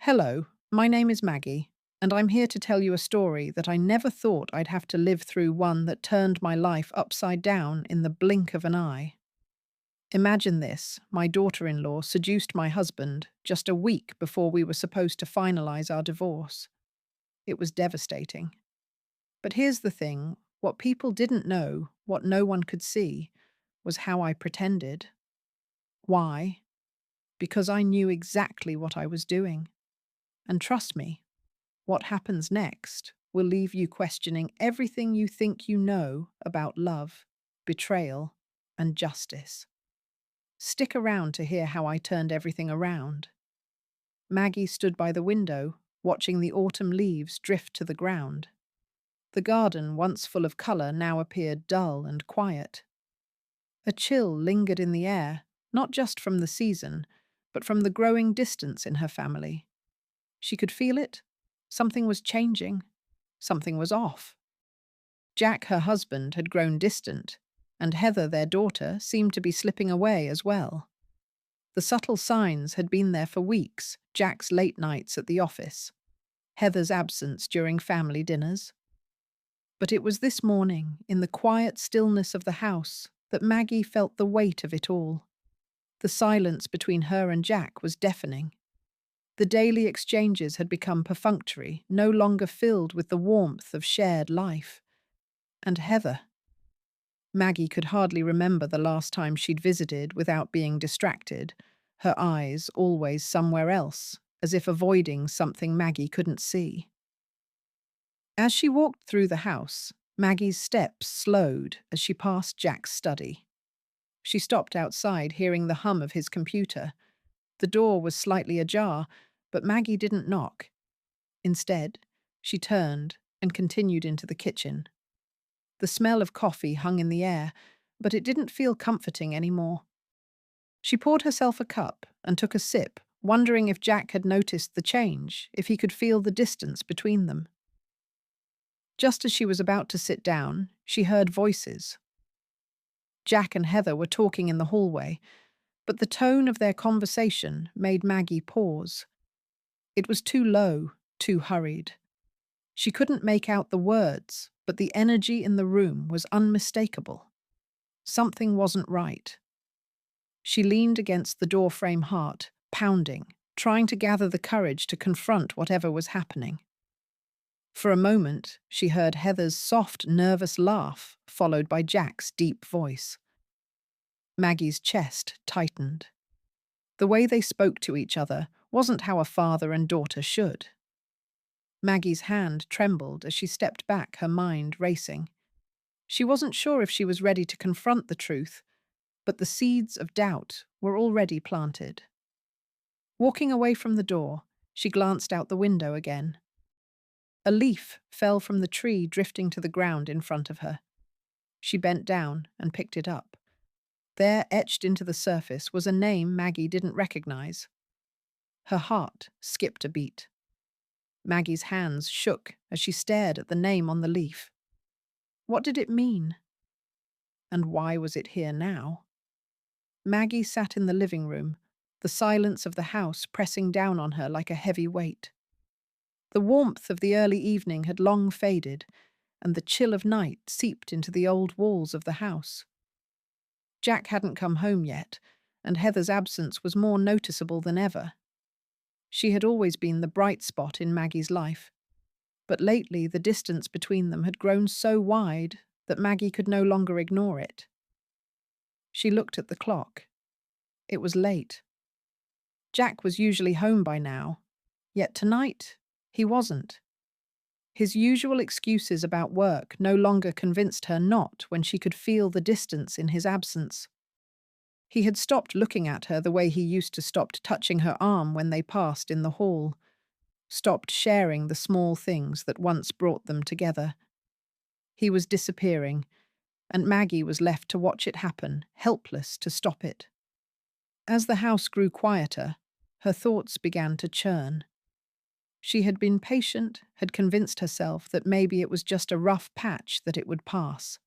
Hello, my name is Maggie, and I'm here to tell you a story that I never thought I'd have to live through, one that turned my life upside down in the blink of an eye. Imagine this: my daughter in law seduced my husband just a week before we were supposed to finalize our divorce. It was devastating. But here's the thing: what people didn't know, what no one could see, was how I pretended. Why? Because I knew exactly what I was doing. And trust me, what happens next will leave you questioning everything you think you know about love, betrayal, and justice. Stick around to hear how I turned everything around. Maggie stood by the window, watching the autumn leaves drift to the ground. The garden, once full of colour, now appeared dull and quiet. A chill lingered in the air, not just from the season, but from the growing distance in her family. She could feel it. Something was changing. Something was off. Jack, her husband, had grown distant, and Heather, their daughter, seemed to be slipping away as well. The subtle signs had been there for weeks: Jack's late nights at the office, Heather's absence during family dinners. But it was this morning, in the quiet stillness of the house, that Maggie felt the weight of it all. The silence between her and Jack was deafening. The daily exchanges had become perfunctory, no longer filled with the warmth of shared life. And Heather. Maggie could hardly remember the last time she'd visited without being distracted, her eyes always somewhere else, as if avoiding something Maggie couldn't see. As she walked through the house, Maggie's steps slowed as she passed Jack's study. She stopped outside, hearing the hum of his computer. The door was slightly ajar, but Maggie didn't knock. Instead, she turned and continued into the kitchen. The smell of coffee hung in the air, but it didn't feel comforting anymore. She poured herself a cup and took a sip, wondering if Jack had noticed the change, if he could feel the distance between them. Just as she was about to sit down, she heard voices. Jack and Heather were talking in the hallway, but the tone of their conversation made Maggie pause. It was too low, too hurried. She couldn't make out the words, but the energy in the room was unmistakable. Something wasn't right. She leaned against the doorframe, heart pounding, trying to gather the courage to confront whatever was happening. For a moment, she heard Heather's soft, nervous laugh, followed by Jack's deep voice. Maggie's chest tightened. The way they spoke to each other wasn't how a father and daughter should. Maggie's hand trembled as she stepped back, her mind racing. She wasn't sure if she was ready to confront the truth, but the seeds of doubt were already planted. Walking away from the door, she glanced out the window again. A leaf fell from the tree, drifting to the ground in front of her. She bent down and picked it up. There, etched into the surface, was a name Maggie didn't recognize. Her heart skipped a beat. Maggie's hands shook as she stared at the name on the leaf. What did it mean? And why was it here now? Maggie sat in the living room, the silence of the house pressing down on her like a heavy weight. The warmth of the early evening had long faded, and the chill of night seeped into the old walls of the house. Jack hadn't come home yet, and Heather's absence was more noticeable than ever. She had always been the bright spot in Maggie's life, but lately the distance between them had grown so wide that Maggie could no longer ignore it. She looked at the clock. It was late. Jack was usually home by now, yet tonight he wasn't. His usual excuses about work no longer convinced her not when she could feel the distance in his absence. He had stopped looking at her the way he used to, stopped touching her arm when they passed in the hall, stopped sharing the small things that once brought them together. He was disappearing, and Maggie was left to watch it happen, helpless to stop it. As the house grew quieter, her thoughts began to churn. She had been patient, had convinced herself that maybe it was just a rough patch, that it would pass.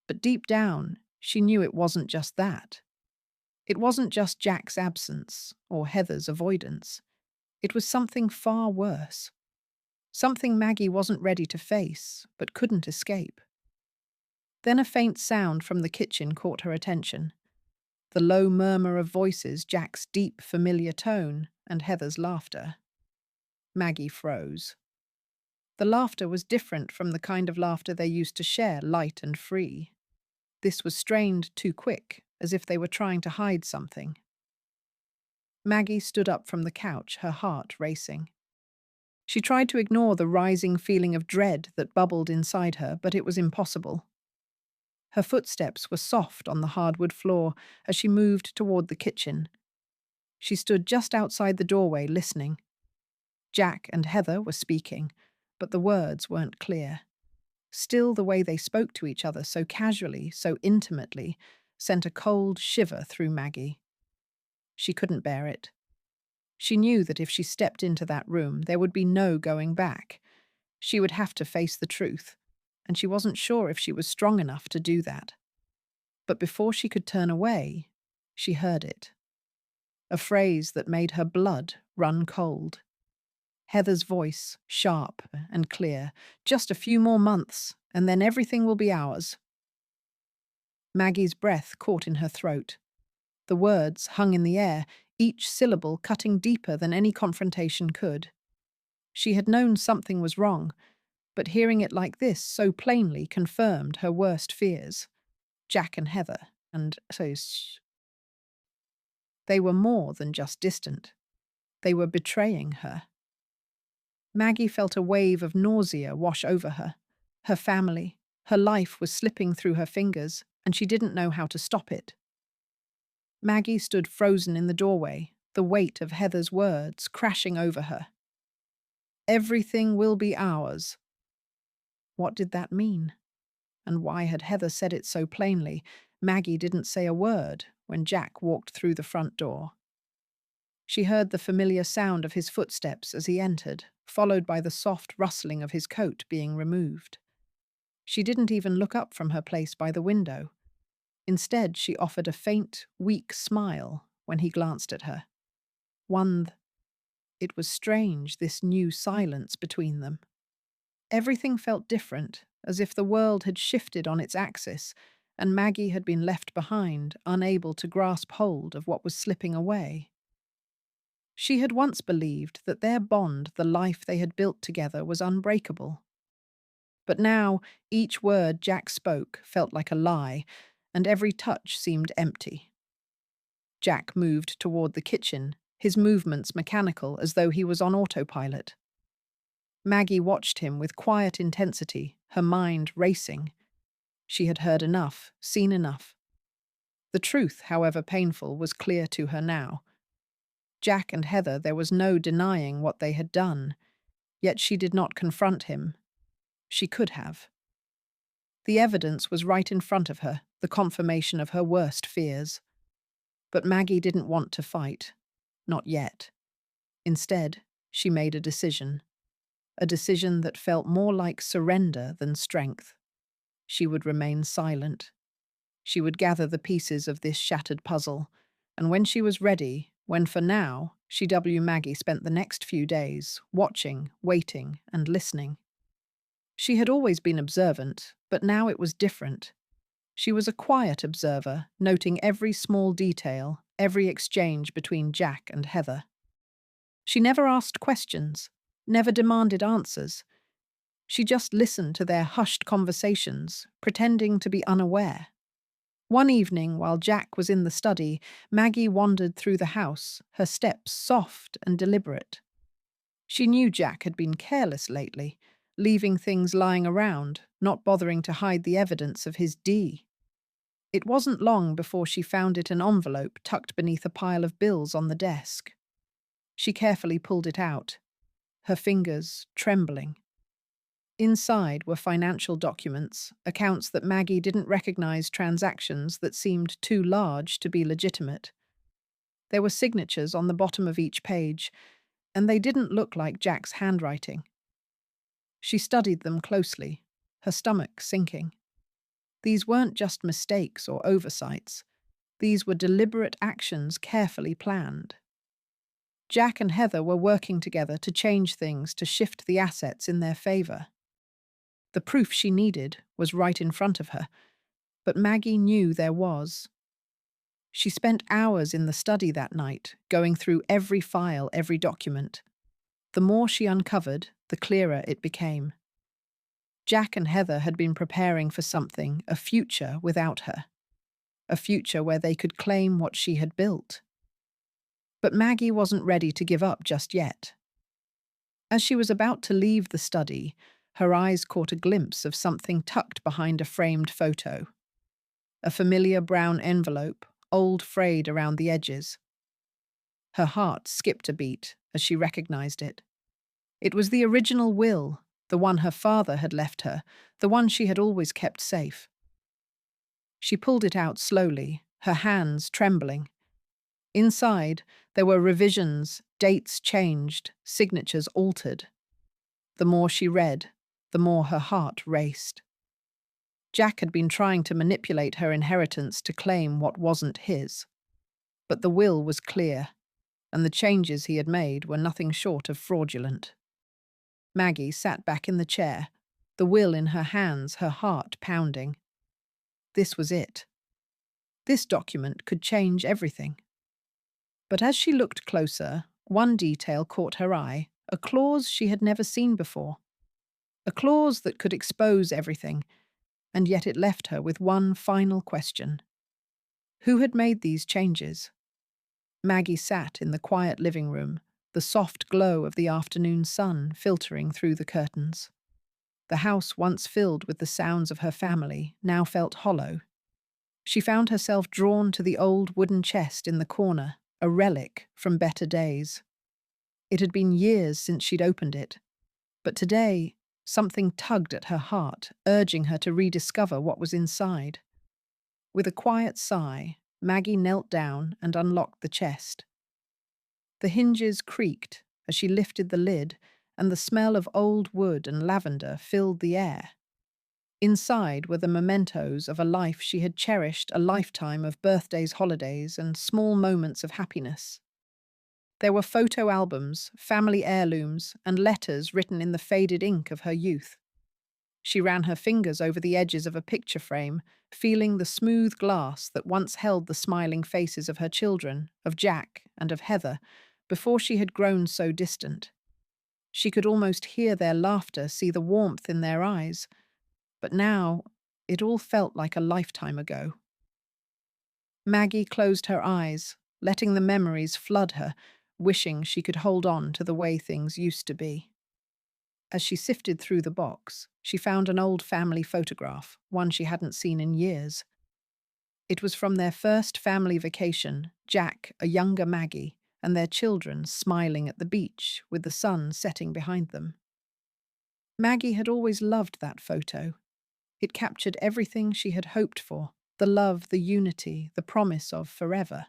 But deep down, she knew it wasn't just that. It wasn't just Jack's absence or Heather's avoidance. It was something far worse. Something Maggie wasn't ready to face, but couldn't escape. Then a faint sound from the kitchen caught her attention. The low murmur of voices, Jack's deep, familiar tone, and Heather's laughter. Maggie froze. The laughter was different from the kind of laughter they used to share, light and free. This was strained too quick, as if they were trying to hide something. Maggie stood up from the couch, her heart racing. She tried to ignore the rising feeling of dread that bubbled inside her, but it was impossible. Her footsteps were soft on the hardwood floor as she moved toward the kitchen. She stood just outside the doorway, listening. Jack and Heather were speaking, but the words weren't clear. Still, the way they spoke to each other so casually, so intimately, sent a cold shiver through Maggie. She couldn't bear it. She knew that if she stepped into that room, there would be no going back. She would have to face the truth, and she wasn't sure if she was strong enough to do that. But before she could turn away, she heard it. A phrase that made her blood run cold. Heather's voice, sharp and clear. Just a few more months, and then everything will be ours. Maggie's breath caught in her throat. The words hung in the air, each syllable cutting deeper than any confrontation could. She had known something was wrong, but hearing it like this so plainly confirmed her worst fears. Jack and Heather, and so they were more than just distant. They were betraying her. Maggie felt a wave of nausea wash over her. Her family, her life was slipping through her fingers, and she didn't know how to stop it. Maggie stood frozen in the doorway, the weight of Heather's words crashing over her. Everything will be ours. What did that mean? And why had Heather said it so plainly? Maggie didn't say a word when Jack walked through the front door. She heard the familiar sound of his footsteps as he entered, followed by the soft rustling of his coat being removed. She didn't even look up from her place by the window. Instead, she offered a faint, weak smile when he glanced at her. It was strange, this new silence between them. Everything felt different, as if the world had shifted on its axis, and Maggie had been left behind, unable to grasp hold of what was slipping away. She had once believed that their bond, the life they had built together, was unbreakable. But now, each word Jack spoke felt like a lie, and every touch seemed empty. Jack moved toward the kitchen, his movements mechanical as though he was on autopilot. Maggie watched him with quiet intensity, her mind racing. She had heard enough, seen enough. The truth, however painful, was clear to her now. Jack and Heather, there was no denying what they had done, yet she did not confront him. She could have. The evidence was right in front of her, the confirmation of her worst fears. But Maggie didn't want to fight. Not yet. Instead, she made a decision that felt more like surrender than strength. She would remain silent. She would gather the pieces of this shattered puzzle, and when she was ready, when for now, Maggie spent the next few days watching, waiting, and listening. She had always been observant, but now it was different. She was a quiet observer, noting every small detail, every exchange between Jack and Heather. She never asked questions, never demanded answers. She just listened to their hushed conversations, pretending to be unaware. One evening, while Jack was in the study, Maggie wandered through the house, her steps soft and deliberate. She knew Jack had been careless lately, leaving things lying around, not bothering to hide the evidence of his D. It wasn't long before she found it an envelope tucked beneath a pile of bills on the desk. She carefully pulled it out, her fingers trembling. Inside were financial documents, accounts that Maggie didn't recognize, transactions that seemed too large to be legitimate. There were signatures on the bottom of each page, and they didn't look like Jack's handwriting. She studied them closely, her stomach sinking. These weren't just mistakes or oversights. These were deliberate actions carefully planned. Jack and Heather were working together to change things, to shift the assets in their favor. The proof she needed was right in front of her, but Maggie knew there was. She spent hours in the study that night, going through every file, every document. The more she uncovered, the clearer it became. Jack and Heather had been preparing for something, a future without her. A future where they could claim what she had built. But Maggie wasn't ready to give up just yet. As she was about to leave the study, her eyes caught a glimpse of something tucked behind a framed photo. A familiar brown envelope, old frayed around the edges. Her heart skipped a beat as she recognized it. It was the original will, the one her father had left her, the one she had always kept safe. She pulled it out slowly, her hands trembling. Inside, there were revisions, dates changed, signatures altered. The more she read, the more her heart raced. Jack had been trying to manipulate her inheritance to claim what wasn't his. But the will was clear, and the changes he had made were nothing short of fraudulent. Maggie sat back in the chair, the will in her hands, her heart pounding. This was it. This document could change everything. But as she looked closer, one detail caught her eye, a clause she had never seen before. A clause that could expose everything, and yet it left her with one final question. Who had made these changes? Maggie sat in the quiet living room, the soft glow of the afternoon sun filtering through the curtains. The house, once filled with the sounds of her family, now felt hollow. She found herself drawn to the old wooden chest in the corner, a relic from better days. It had been years since she'd opened it, but today something tugged at her heart, urging her to rediscover what was inside. With a quiet sigh, Maggie knelt down and unlocked the chest. The hinges creaked as she lifted the lid, and the smell of old wood and lavender filled the air. Inside were the mementos of a life she had cherished, a lifetime of birthdays, holidays, and small moments of happiness. There were photo albums, family heirlooms, and letters written in the faded ink of her youth. She ran her fingers over the edges of a picture frame, feeling the smooth glass that once held the smiling faces of her children, of Jack and of Heather, before she had grown so distant. She could almost hear their laughter, see the warmth in their eyes. But now, it all felt like a lifetime ago. Maggie closed her eyes, letting the memories flood her, wishing she could hold on to the way things used to be. As she sifted through the box, she found an old family photograph, one she hadn't seen in years. It was from their first family vacation, Jack, a younger Maggie, and their children smiling at the beach with the sun setting behind them. Maggie had always loved that photo. It captured everything she had hoped for, the love, the unity, the promise of forever.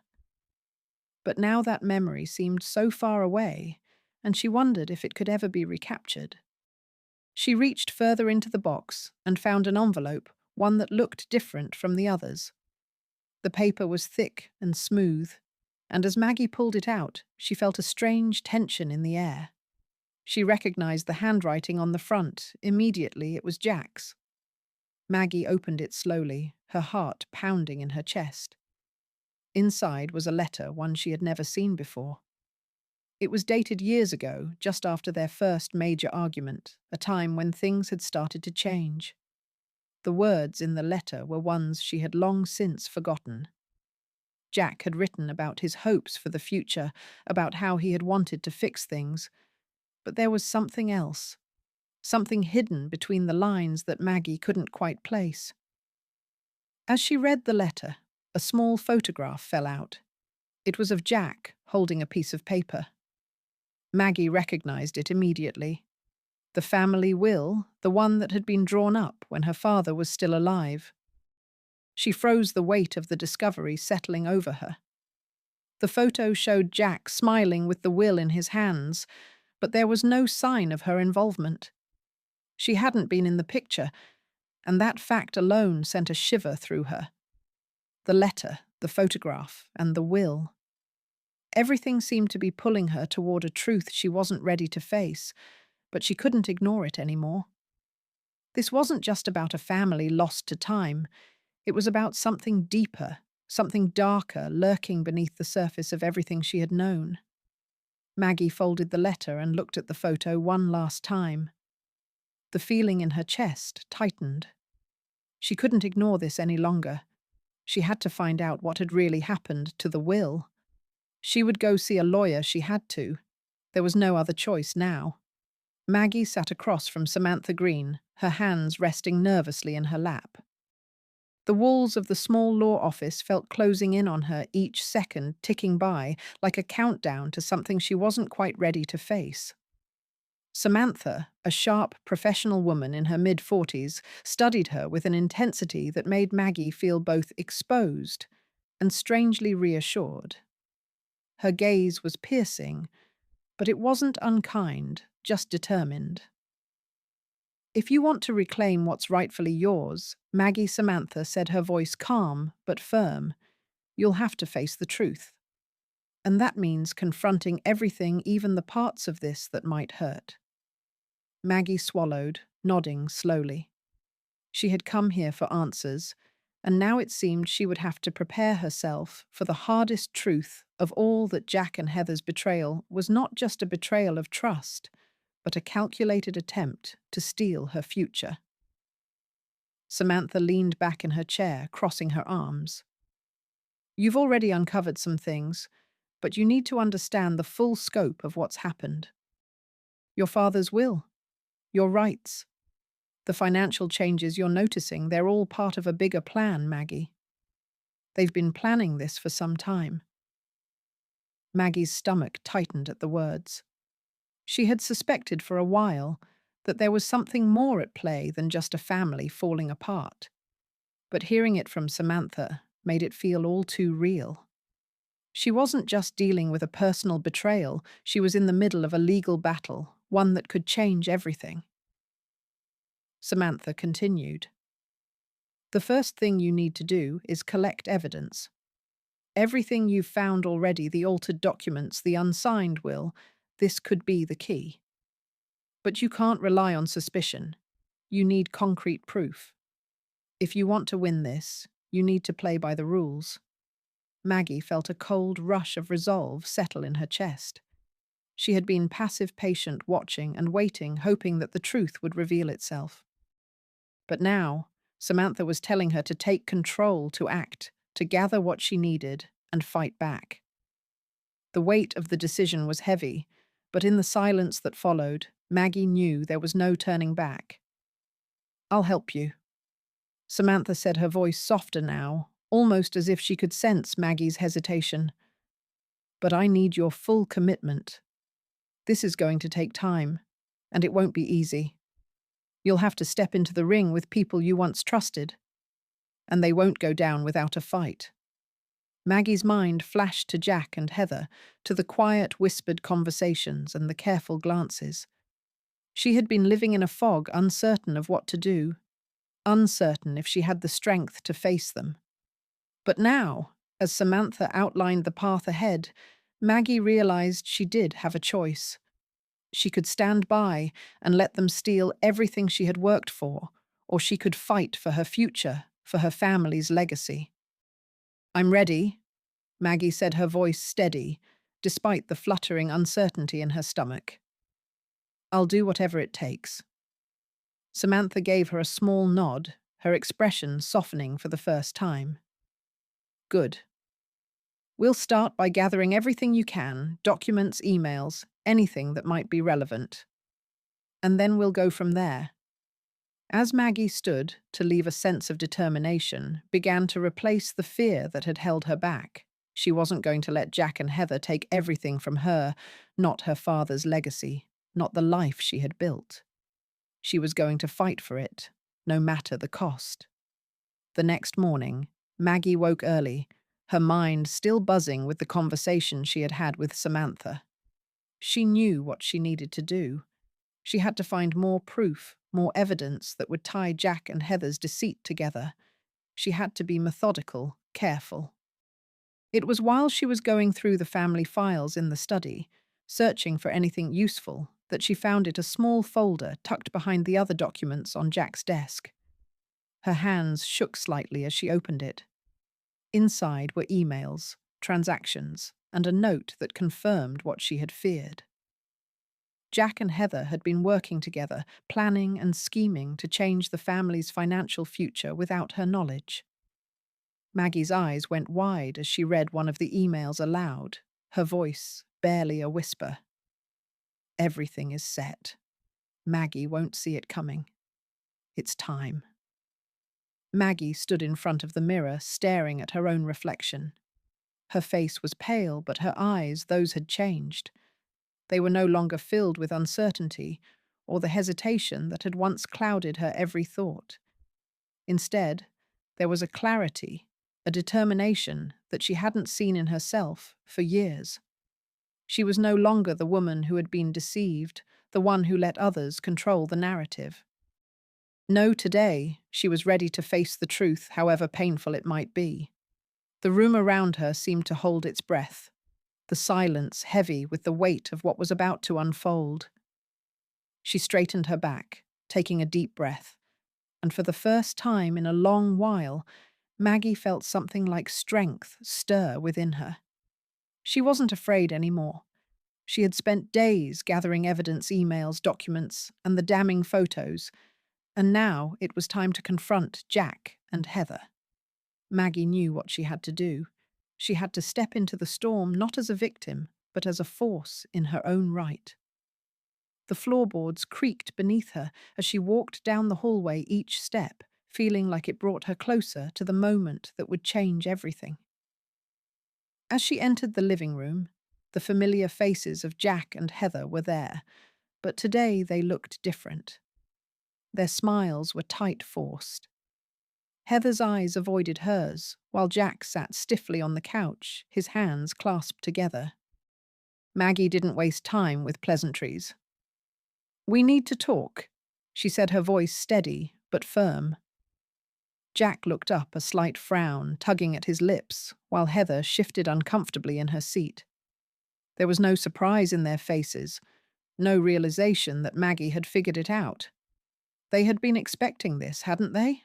But now that memory seemed so far away, and she wondered if it could ever be recaptured. She reached further into the box and found an envelope, one that looked different from the others. The paper was thick and smooth, and as Maggie pulled it out, she felt a strange tension in the air. She recognized the handwriting on the front. Immediately, it was Jack's. Maggie opened it slowly, her heart pounding in her chest. Inside was a letter, one she had never seen before. It was dated years ago, just after their first major argument, a time when things had started to change. The words in the letter were ones she had long since forgotten. Jack had written about his hopes for the future, about how he had wanted to fix things. But there was something else. Something hidden between the lines that Maggie couldn't quite place. As she read the letter, a small photograph fell out. It was of Jack holding a piece of paper. Maggie recognized it immediately. The family will, the one that had been drawn up when her father was still alive. She froze, the weight of the discovery settling over her. The photo showed Jack smiling with the will in his hands, but there was no sign of her involvement. She hadn't been in the picture, and that fact alone sent a shiver through her. The letter, the photograph, and the will. Everything seemed to be pulling her toward a truth she wasn't ready to face, but she couldn't ignore it anymore. This wasn't just about a family lost to time, it was about something deeper, something darker lurking beneath the surface of everything she had known. Maggie folded the letter and looked at the photo one last time. The feeling in her chest tightened. She couldn't ignore this any longer. She had to find out what had really happened to the will. She would go see a lawyer, she had to. There was no other choice now. Maggie sat across from Samantha Green, her hands resting nervously in her lap. The walls of the small law office felt closing in on her, each second ticking by like a countdown to something she wasn't quite ready to face. Samantha, a sharp, professional woman in her mid-40s, studied her with an intensity that made Maggie feel both exposed and strangely reassured. Her gaze was piercing, but it wasn't unkind, just determined. "If you want to reclaim what's rightfully yours," Maggie Samantha said, her voice calm but firm, "you'll have to face the truth. And that means confronting everything, even the parts of this that might hurt." Maggie swallowed, nodding slowly. She had come here for answers, and now it seemed she would have to prepare herself for the hardest truth of all, that Jack and Heather's betrayal was not just a betrayal of trust, but a calculated attempt to steal her future. Samantha leaned back in her chair, crossing her arms. "You've already uncovered some things, but you need to understand the full scope of what's happened. Your father's will, your rights, the financial changes you're noticing, they're all part of a bigger plan, Maggie. They've been planning this for some time." Maggie's stomach tightened at the words. She had suspected for a while that there was something more at play than just a family falling apart. But hearing it from Samantha made it feel all too real. She wasn't just dealing with a personal betrayal, she was in the middle of a legal battle, one that could change everything. Samantha continued. "The first thing you need to do is collect evidence. Everything you've found already, the altered documents, the unsigned will, this could be the key. But you can't rely on suspicion. You need concrete proof. If you want to win this, you need to play by the rules." Maggie felt a cold rush of resolve settle in her chest. She had been passive patient, watching and waiting, hoping that the truth would reveal itself. But now, Samantha was telling her to take control, to act, to gather what she needed and fight back. The weight of the decision was heavy, but in the silence that followed, Maggie knew there was no turning back. "I'll help you," Samantha said, her voice softer now, almost as if she could sense Maggie's hesitation. "But I need your full commitment. This is going to take time, and it won't be easy. You'll have to step into the ring with people you once trusted, and they won't go down without a fight." Maggie's mind flashed to Jack and Heather, to the quiet, whispered conversations and the careful glances. She had been living in a fog, uncertain of what to do, uncertain if she had the strength to face them. But now, as Samantha outlined the path ahead, Maggie realized she did have a choice. She could stand by and let them steal everything she had worked for, or she could fight for her future, for her family's legacy. "I'm ready," Maggie said, her voice steady, despite the fluttering uncertainty in her stomach. "I'll do whatever it takes." Samantha gave her a small nod, her expression softening for the first time. "Good. We'll start by gathering everything you can, documents, emails, anything that might be relevant. And then we'll go from there." As Maggie stood to leave, a sense of determination began to replace the fear that had held her back. She wasn't going to let Jack and Heather take everything from her, not her father's legacy, not the life she had built. She was going to fight for it, no matter the cost. The next morning, Maggie woke early, her mind still buzzing with the conversation she had had with Samantha. She knew what she needed to do. She had to find more proof, more evidence that would tie Jack and Heather's deceit together. She had to be methodical, careful. It was while she was going through the family files in the study, searching for anything useful, that she found it a small folder tucked behind the other documents on Jack's desk. Her hands shook slightly as she opened it. Inside were emails, transactions, and a note that confirmed what she had feared. Jack and Heather had been working together, planning and scheming to change the family's financial future without her knowledge. Maggie's eyes went wide as she read one of the emails aloud, her voice barely a whisper. Everything is set. Maggie won't see it coming. It's time. Maggie stood in front of the mirror, staring at her own reflection. Her face was pale, but her eyes, those had changed. They were no longer filled with uncertainty or the hesitation that had once clouded her every thought. Instead, there was a clarity, a determination that she hadn't seen in herself for years. She was no longer the woman who had been deceived, the one who let others control the narrative. No, today, she was ready to face the truth, however painful it might be. The room around her seemed to hold its breath, the silence heavy with the weight of what was about to unfold. She straightened her back, taking a deep breath, and for the first time in a long while, Maggie felt something like strength stir within her. She wasn't afraid anymore. She had spent days gathering evidence, emails, documents, and the damning photos, and now it was time to confront Jack and Heather. Maggie knew what she had to do. She had to step into the storm not as a victim, but as a force in her own right. The floorboards creaked beneath her as she walked down the hallway, each step feeling like it brought her closer to the moment that would change everything. As she entered the living room, the familiar faces of Jack and Heather were there, but today they looked different. Their smiles were tight-forced. Heather's eyes avoided hers, while Jack sat stiffly on the couch, his hands clasped together. Maggie didn't waste time with pleasantries. "We need to talk," she said, her voice steady but firm. Jack looked up, a slight frown tugging at his lips, while Heather shifted uncomfortably in her seat. There was no surprise in their faces, no realization that Maggie had figured it out. They had been expecting this, hadn't they?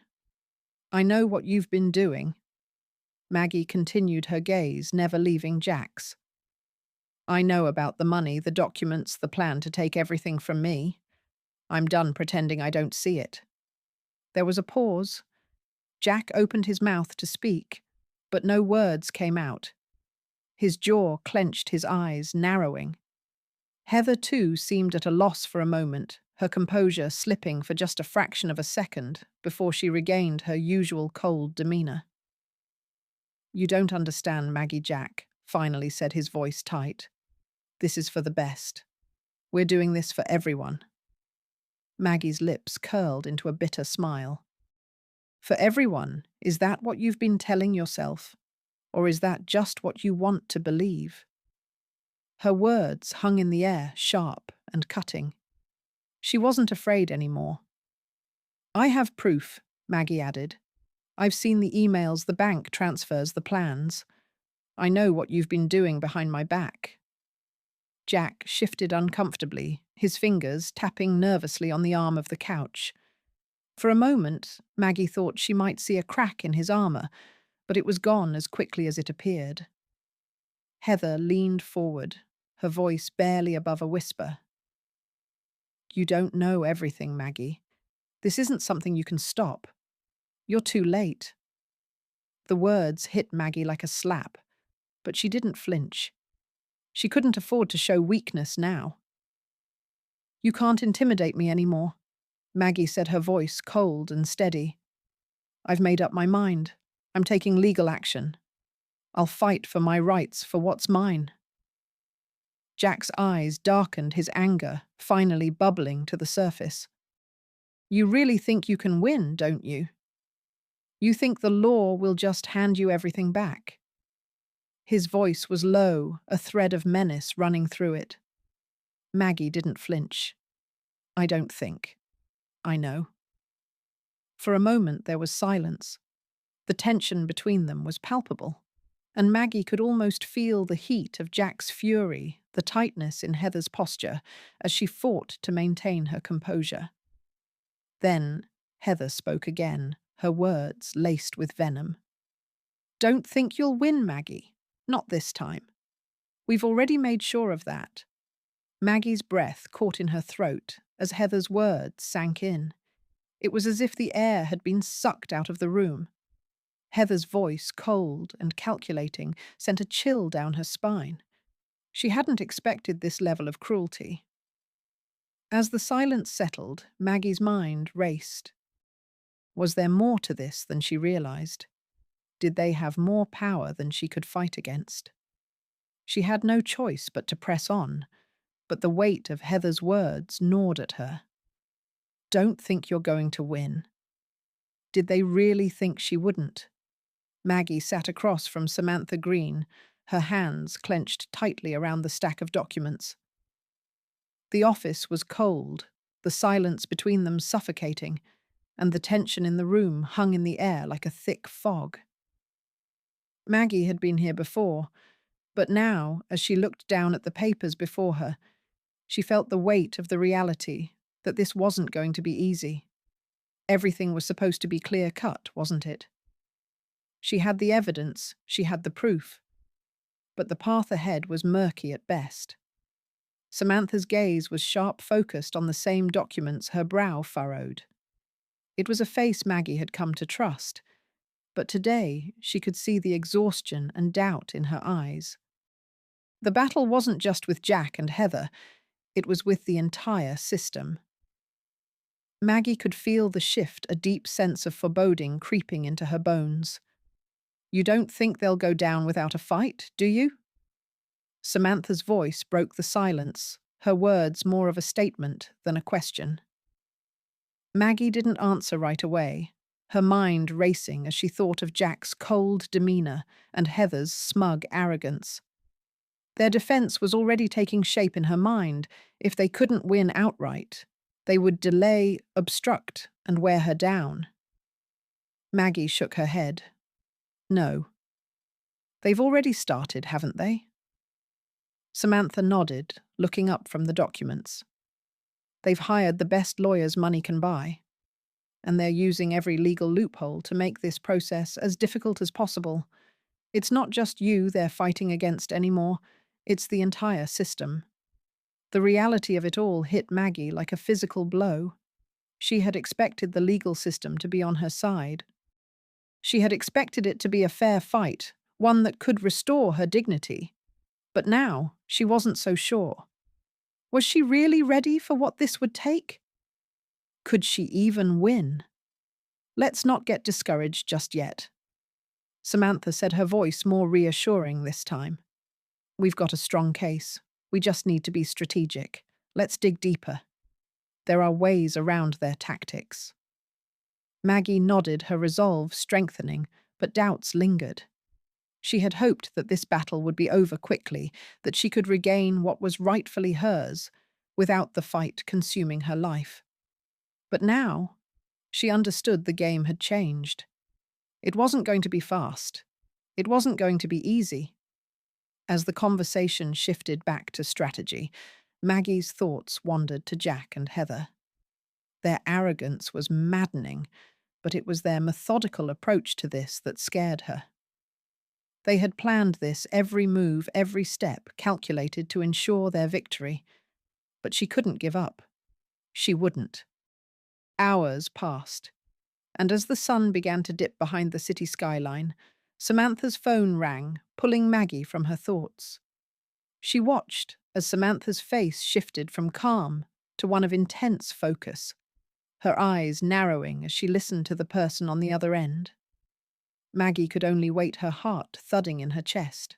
"I know what you've been doing." Maggie continued her gaze, never leaving Jack's. "I know about the money, the documents, the plan to take everything from me. I'm done pretending I don't see it." There was a pause. Jack opened his mouth to speak, but no words came out. His jaw clenched, his eyes narrowing. Heather, too, seemed at a loss for a moment, her composure slipping for just a fraction of a second before she regained her usual cold demeanor. "You don't understand, Maggie," Jack finally said, his voice tight. "This is for the best. We're doing this for everyone." Maggie's lips curled into a bitter smile. "For everyone, is that what you've been telling yourself? Or is that just what you want to believe?" Her words hung in the air, sharp and cutting. She wasn't afraid anymore. "I have proof," Maggie added. "I've seen the emails, the bank transfers, the plans. I know what you've been doing behind my back." Jack shifted uncomfortably, his fingers tapping nervously on the arm of the couch. For a moment, Maggie thought she might see a crack in his armor, but it was gone as quickly as it appeared. Heather leaned forward, her voice barely above a whisper. "You don't know everything, Maggie. This isn't something you can stop. You're too late." The words hit Maggie like a slap, but she didn't flinch. She couldn't afford to show weakness now. "You can't intimidate me anymore," Maggie said, her voice cold and steady. "I've made up my mind. I'm taking legal action. I'll fight for my rights, for what's mine." Jack's eyes darkened, his anger finally bubbling to the surface. "You really think you can win, don't you? You think the law will just hand you everything back?" His voice was low, a thread of menace running through it. Maggie didn't flinch. "I don't think. I know." For a moment there was silence. The tension between them was palpable. and Maggie could almost feel the heat of Jack's fury, the tightness in Heather's posture, as she fought to maintain her composure. Then Heather spoke again, her words laced with venom. "Don't think you'll win, Maggie. Not this time. We've already made sure of that." Maggie's breath caught in her throat as Heather's words sank in. It was as if the air had been sucked out of the room. Heather's voice, cold and calculating, sent a chill down her spine. She hadn't expected this level of cruelty. As the silence settled, Maggie's mind raced. Was there more to this than she realized? Did they have more power than she could fight against? She had no choice but to press on, but the weight of Heather's words gnawed at her. "Don't think you're going to win." Did they really think she wouldn't? Maggie sat across from Samantha Green, her hands clenched tightly around the stack of documents. The office was cold, the silence between them suffocating, and the tension in the room hung in the air like a thick fog. Maggie had been here before, but now, as she looked down at the papers before her, she felt the weight of the reality that this wasn't going to be easy. Everything was supposed to be clear-cut, wasn't it? She had the evidence, she had the proof, but the path ahead was murky at best. Samantha's gaze was sharp-focused on the same documents, her brow furrowed. It was a face Maggie had come to trust, but today she could see the exhaustion and doubt in her eyes. The battle wasn't just with Jack and Heather, it was with the entire system. Maggie could feel the shift, a deep sense of foreboding creeping into her bones. "You don't think they'll go down without a fight, do you?" Samantha's voice broke the silence, her words more of a statement than a question. Maggie didn't answer right away, her mind racing as she thought of Jack's cold demeanor and Heather's smug arrogance. Their defense was already taking shape in her mind. If they couldn't win outright, they would delay, obstruct, and wear her down. Maggie shook her head. "No. They've already started, haven't they?" Samantha nodded, looking up from the documents. "They've hired the best lawyers money can buy, and they're using every legal loophole to make this process as difficult as possible. It's not just you they're fighting against anymore, it's the entire system." The reality of it all hit Maggie like a physical blow. She had expected the legal system to be on her side. She had expected it to be a fair fight, one that could restore her dignity. But now she wasn't so sure. Was she really ready for what this would take? Could she even win? "Let's not get discouraged just yet." Samantha said, her voice more reassuring this time. "We've got a strong case. We just need to be strategic. Let's dig deeper. There are ways around their tactics." Maggie nodded, her resolve strengthening, but doubts lingered. She had hoped that this battle would be over quickly, that she could regain what was rightfully hers, without the fight consuming her life. But now, she understood the game had changed. It wasn't going to be fast. It wasn't going to be easy. As the conversation shifted back to strategy, Maggie's thoughts wandered to Jack and Heather. Their arrogance was maddening, but it was their methodical approach to this that scared her. They had planned this, every move, every step, calculated to ensure their victory. But she couldn't give up. She wouldn't. Hours passed, and as the sun began to dip behind the city skyline, Samantha's phone rang, pulling Maggie from her thoughts. She watched as Samantha's face shifted from calm to one of intense focus, her eyes narrowing as she listened to the person on the other end. Maggie could only wait, her heart thudding in her chest.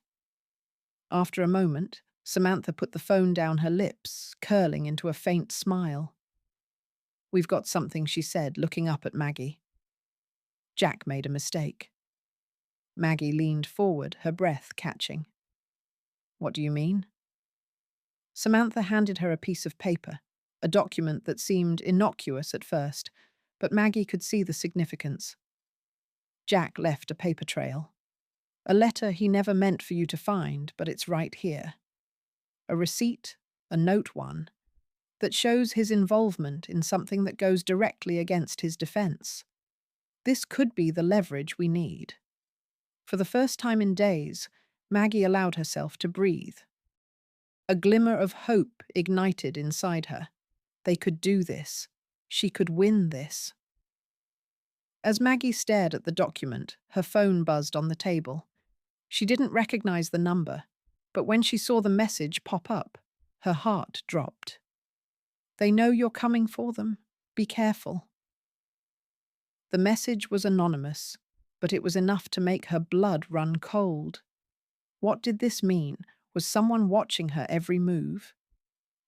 After a moment, Samantha put the phone down, her lips curling into a faint smile. "We've got something," she said, looking up at Maggie. "Jack made a mistake." Maggie leaned forward, her breath catching. "What do you mean?" Samantha handed her a piece of paper, a document that seemed innocuous at first, but Maggie could see the significance. Jack left a paper trail. A letter he never meant for you to find, but it's right here. A receipt, a note one, that shows his involvement in something that goes directly against his defense. This could be the leverage we need. For the first time in days, Maggie allowed herself to breathe. A glimmer of hope ignited inside her. They could do this. She could win this. As Maggie stared at the document, her phone buzzed on the table. She didn't recognize the number, but when she saw the message pop up, her heart dropped. They know you're coming for them. Be careful. The message was anonymous, but it was enough to make her blood run cold. What did this mean? Was someone watching her every move?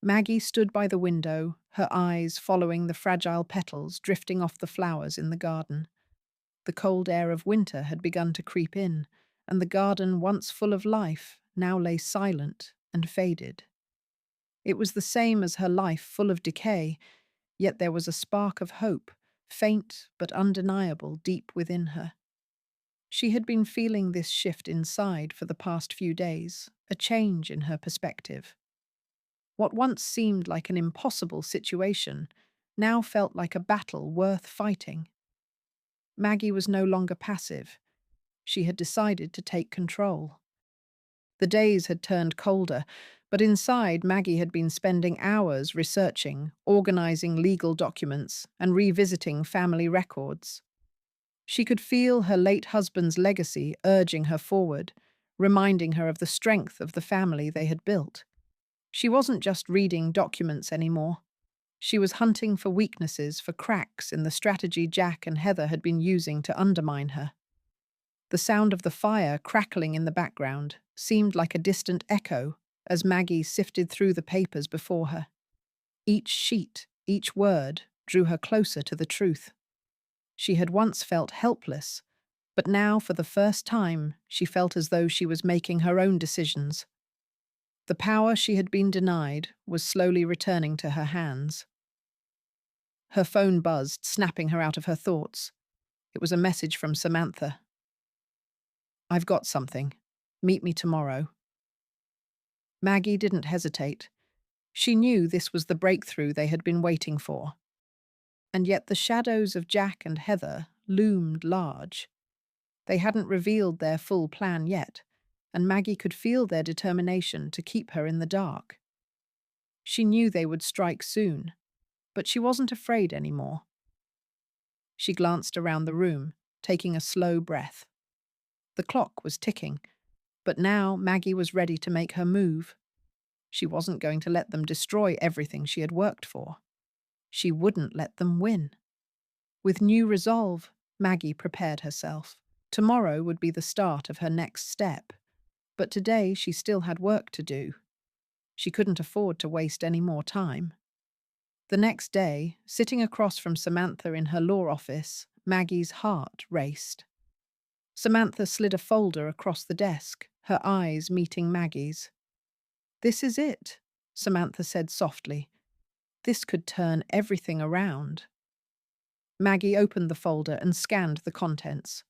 Maggie stood by the window, her eyes following the fragile petals drifting off the flowers in the garden. The cold air of winter had begun to creep in, and the garden, once full of life, now lay silent and faded. It was the same as her life, full of decay, yet there was a spark of hope, faint but undeniable, deep within her. She had been feeling this shift inside for the past few days, a change in her perspective. What once seemed like an impossible situation now felt like a battle worth fighting. Maggie was no longer passive. She had decided to take control. The days had turned colder, but inside Maggie had been spending hours researching, organizing legal documents, and revisiting family records. She could feel her late husband's legacy urging her forward, reminding her of the strength of the family they had built. She wasn't just reading documents anymore. She was hunting for weaknesses, for cracks in the strategy Jack and Heather had been using to undermine her. The sound of the fire crackling in the background seemed like a distant echo as Maggie sifted through the papers before her. Each sheet, each word, drew her closer to the truth. She had once felt helpless, but now, for the first time, she felt as though she was making her own decisions. The power she had been denied was slowly returning to her hands. Her phone buzzed, snapping her out of her thoughts. It was a message from Samantha. "I've got something. Meet me tomorrow." Maggie didn't hesitate. She knew this was the breakthrough they had been waiting for. And yet the shadows of Jack and Heather loomed large. They hadn't revealed their full plan yet, and Maggie could feel their determination to keep her in the dark. She knew they would strike soon, but she wasn't afraid anymore. She glanced around the room, taking a slow breath. The clock was ticking, but now Maggie was ready to make her move. She wasn't going to let them destroy everything she had worked for. She wouldn't let them win. With new resolve, Maggie prepared herself. Tomorrow would be the start of her next step, but today she still had work to do. She couldn't afford to waste any more time. The next day, sitting across from Samantha in her law office, Maggie's heart raced. Samantha slid a folder across the desk, her eyes meeting Maggie's. "This is it," Samantha said softly. "This could turn everything around." Maggie opened the folder and scanned the contents.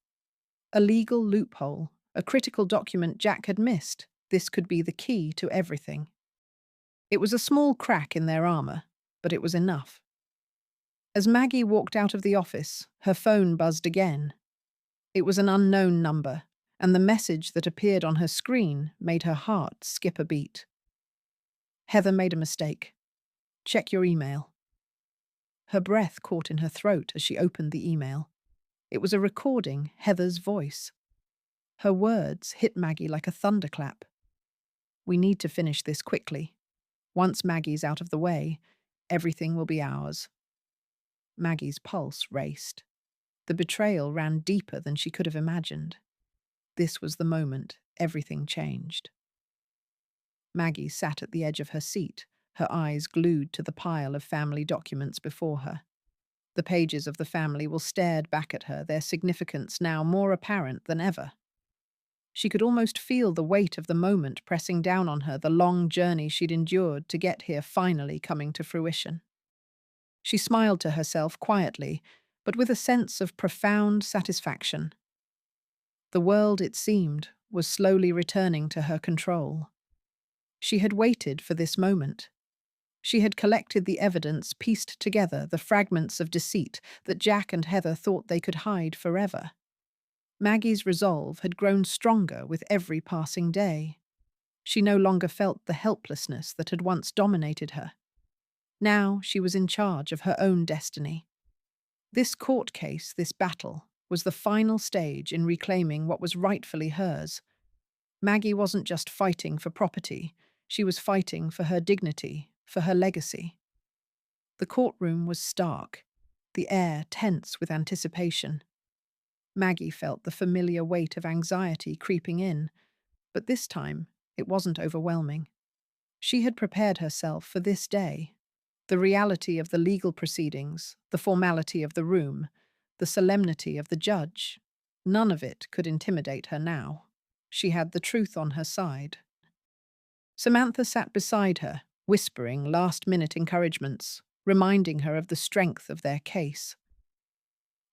A legal loophole, a critical document Jack had missed. This could be the key to everything. It was a small crack in their armor, but it was enough. As Maggie walked out of the office, her phone buzzed again. It was an unknown number, and the message that appeared on her screen made her heart skip a beat. "Heather made a mistake. Check your email." Her breath caught in her throat as she opened the email. It was a recording, Heather's voice. Her words hit Maggie like a thunderclap. "We need to finish this quickly. Once Maggie's out of the way, everything will be ours." Maggie's pulse raced. The betrayal ran deeper than she could have imagined. This was the moment everything changed. Maggie sat at the edge of her seat, her eyes glued to the pile of family documents before her. The pages of the family will stared back at her, their significance now more apparent than ever. She could almost feel the weight of the moment pressing down on her, the long journey she'd endured to get here finally coming to fruition. She smiled to herself quietly, but with a sense of profound satisfaction. The world, it seemed, was slowly returning to her control. She had waited for this moment. She had collected the evidence, pieced together the fragments of deceit that Jack and Heather thought they could hide forever. Maggie's resolve had grown stronger with every passing day. She no longer felt the helplessness that had once dominated her. Now she was in charge of her own destiny. This court case, this battle, was the final stage in reclaiming what was rightfully hers. Maggie wasn't just fighting for property, she was fighting for her dignity, for her legacy. The courtroom was stark, the air tense with anticipation. Maggie felt the familiar weight of anxiety creeping in, but this time it wasn't overwhelming. She had prepared herself for this day. The reality of the legal proceedings, the formality of the room, the solemnity of the judge, none of it could intimidate her now. She had the truth on her side. Samantha sat beside her, whispering last-minute encouragements, reminding her of the strength of their case.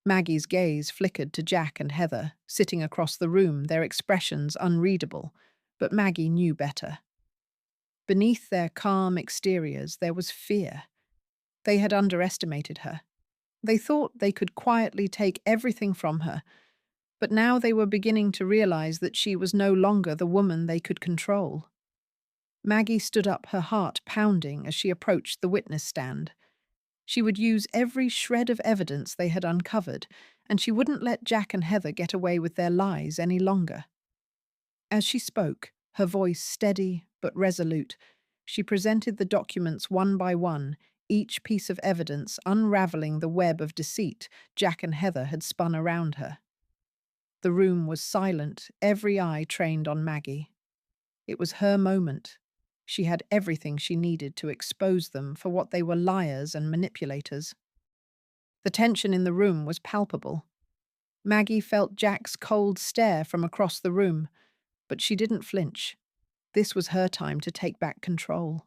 Maggie's gaze flickered to Jack and Heather, sitting across the room, their expressions unreadable, but Maggie knew better. Beneath their calm exteriors there was fear. They had underestimated her. They thought they could quietly take everything from her, but now they were beginning to realize that she was no longer the woman they could control. Maggie stood up, her heart pounding as she approached the witness stand. She would use every shred of evidence they had uncovered, and she wouldn't let Jack and Heather get away with their lies any longer. As she spoke, her voice steady but resolute, she presented the documents one by one, each piece of evidence unraveling the web of deceit Jack and Heather had spun around her. The room was silent, every eye trained on Maggie. It was her moment. She had everything she needed to expose them for what they were: liars and manipulators. The tension in the room was palpable. Maggie felt Jack's cold stare from across the room, but she didn't flinch. This was her time to take back control.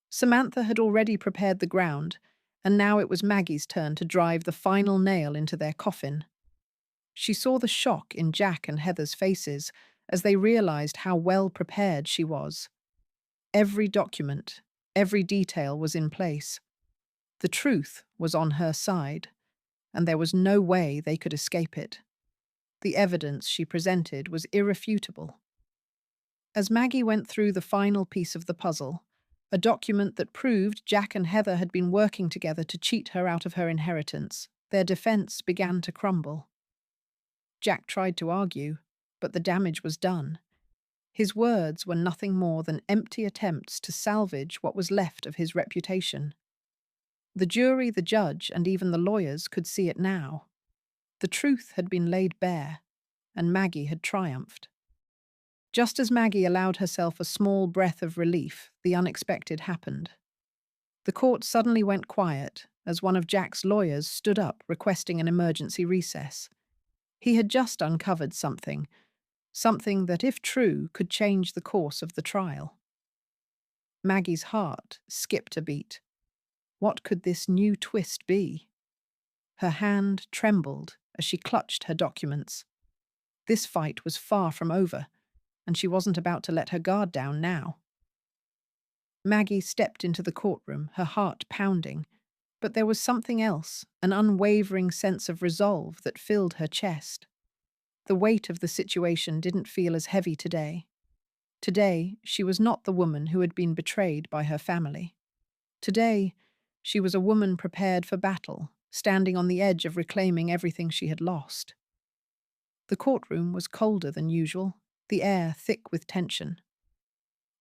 Samantha had already prepared the ground, and now it was Maggie's turn to drive the final nail into their coffin. She saw the shock in Jack and Heather's faces as they realized how well prepared she was. Every document, every detail was in place. The truth was on her side, and there was no way they could escape it. The evidence she presented was irrefutable. As Maggie went through the final piece of the puzzle, a document that proved Jack and Heather had been working together to cheat her out of her inheritance, their defense began to crumble. Jack tried to argue, but the damage was done. His words were nothing more than empty attempts to salvage what was left of his reputation. The jury, the judge, and even the lawyers could see it now. The truth had been laid bare, and Maggie had triumphed. Just as Maggie allowed herself a small breath of relief, the unexpected happened. The court suddenly went quiet as one of Jack's lawyers stood up requesting an emergency recess. He had just uncovered something that, if true, could change the course of the trial. Maggie's heart skipped a beat. What could this new twist be? Her hand trembled as she clutched her documents. This fight was far from over, and she wasn't about to let her guard down now. Maggie stepped into the courtroom, her heart pounding, but there was something else, an unwavering sense of resolve that filled her chest. The weight of the situation didn't feel as heavy today. Today, she was not the woman who had been betrayed by her family. Today, she was a woman prepared for battle, standing on the edge of reclaiming everything she had lost. The courtroom was colder than usual, the air thick with tension.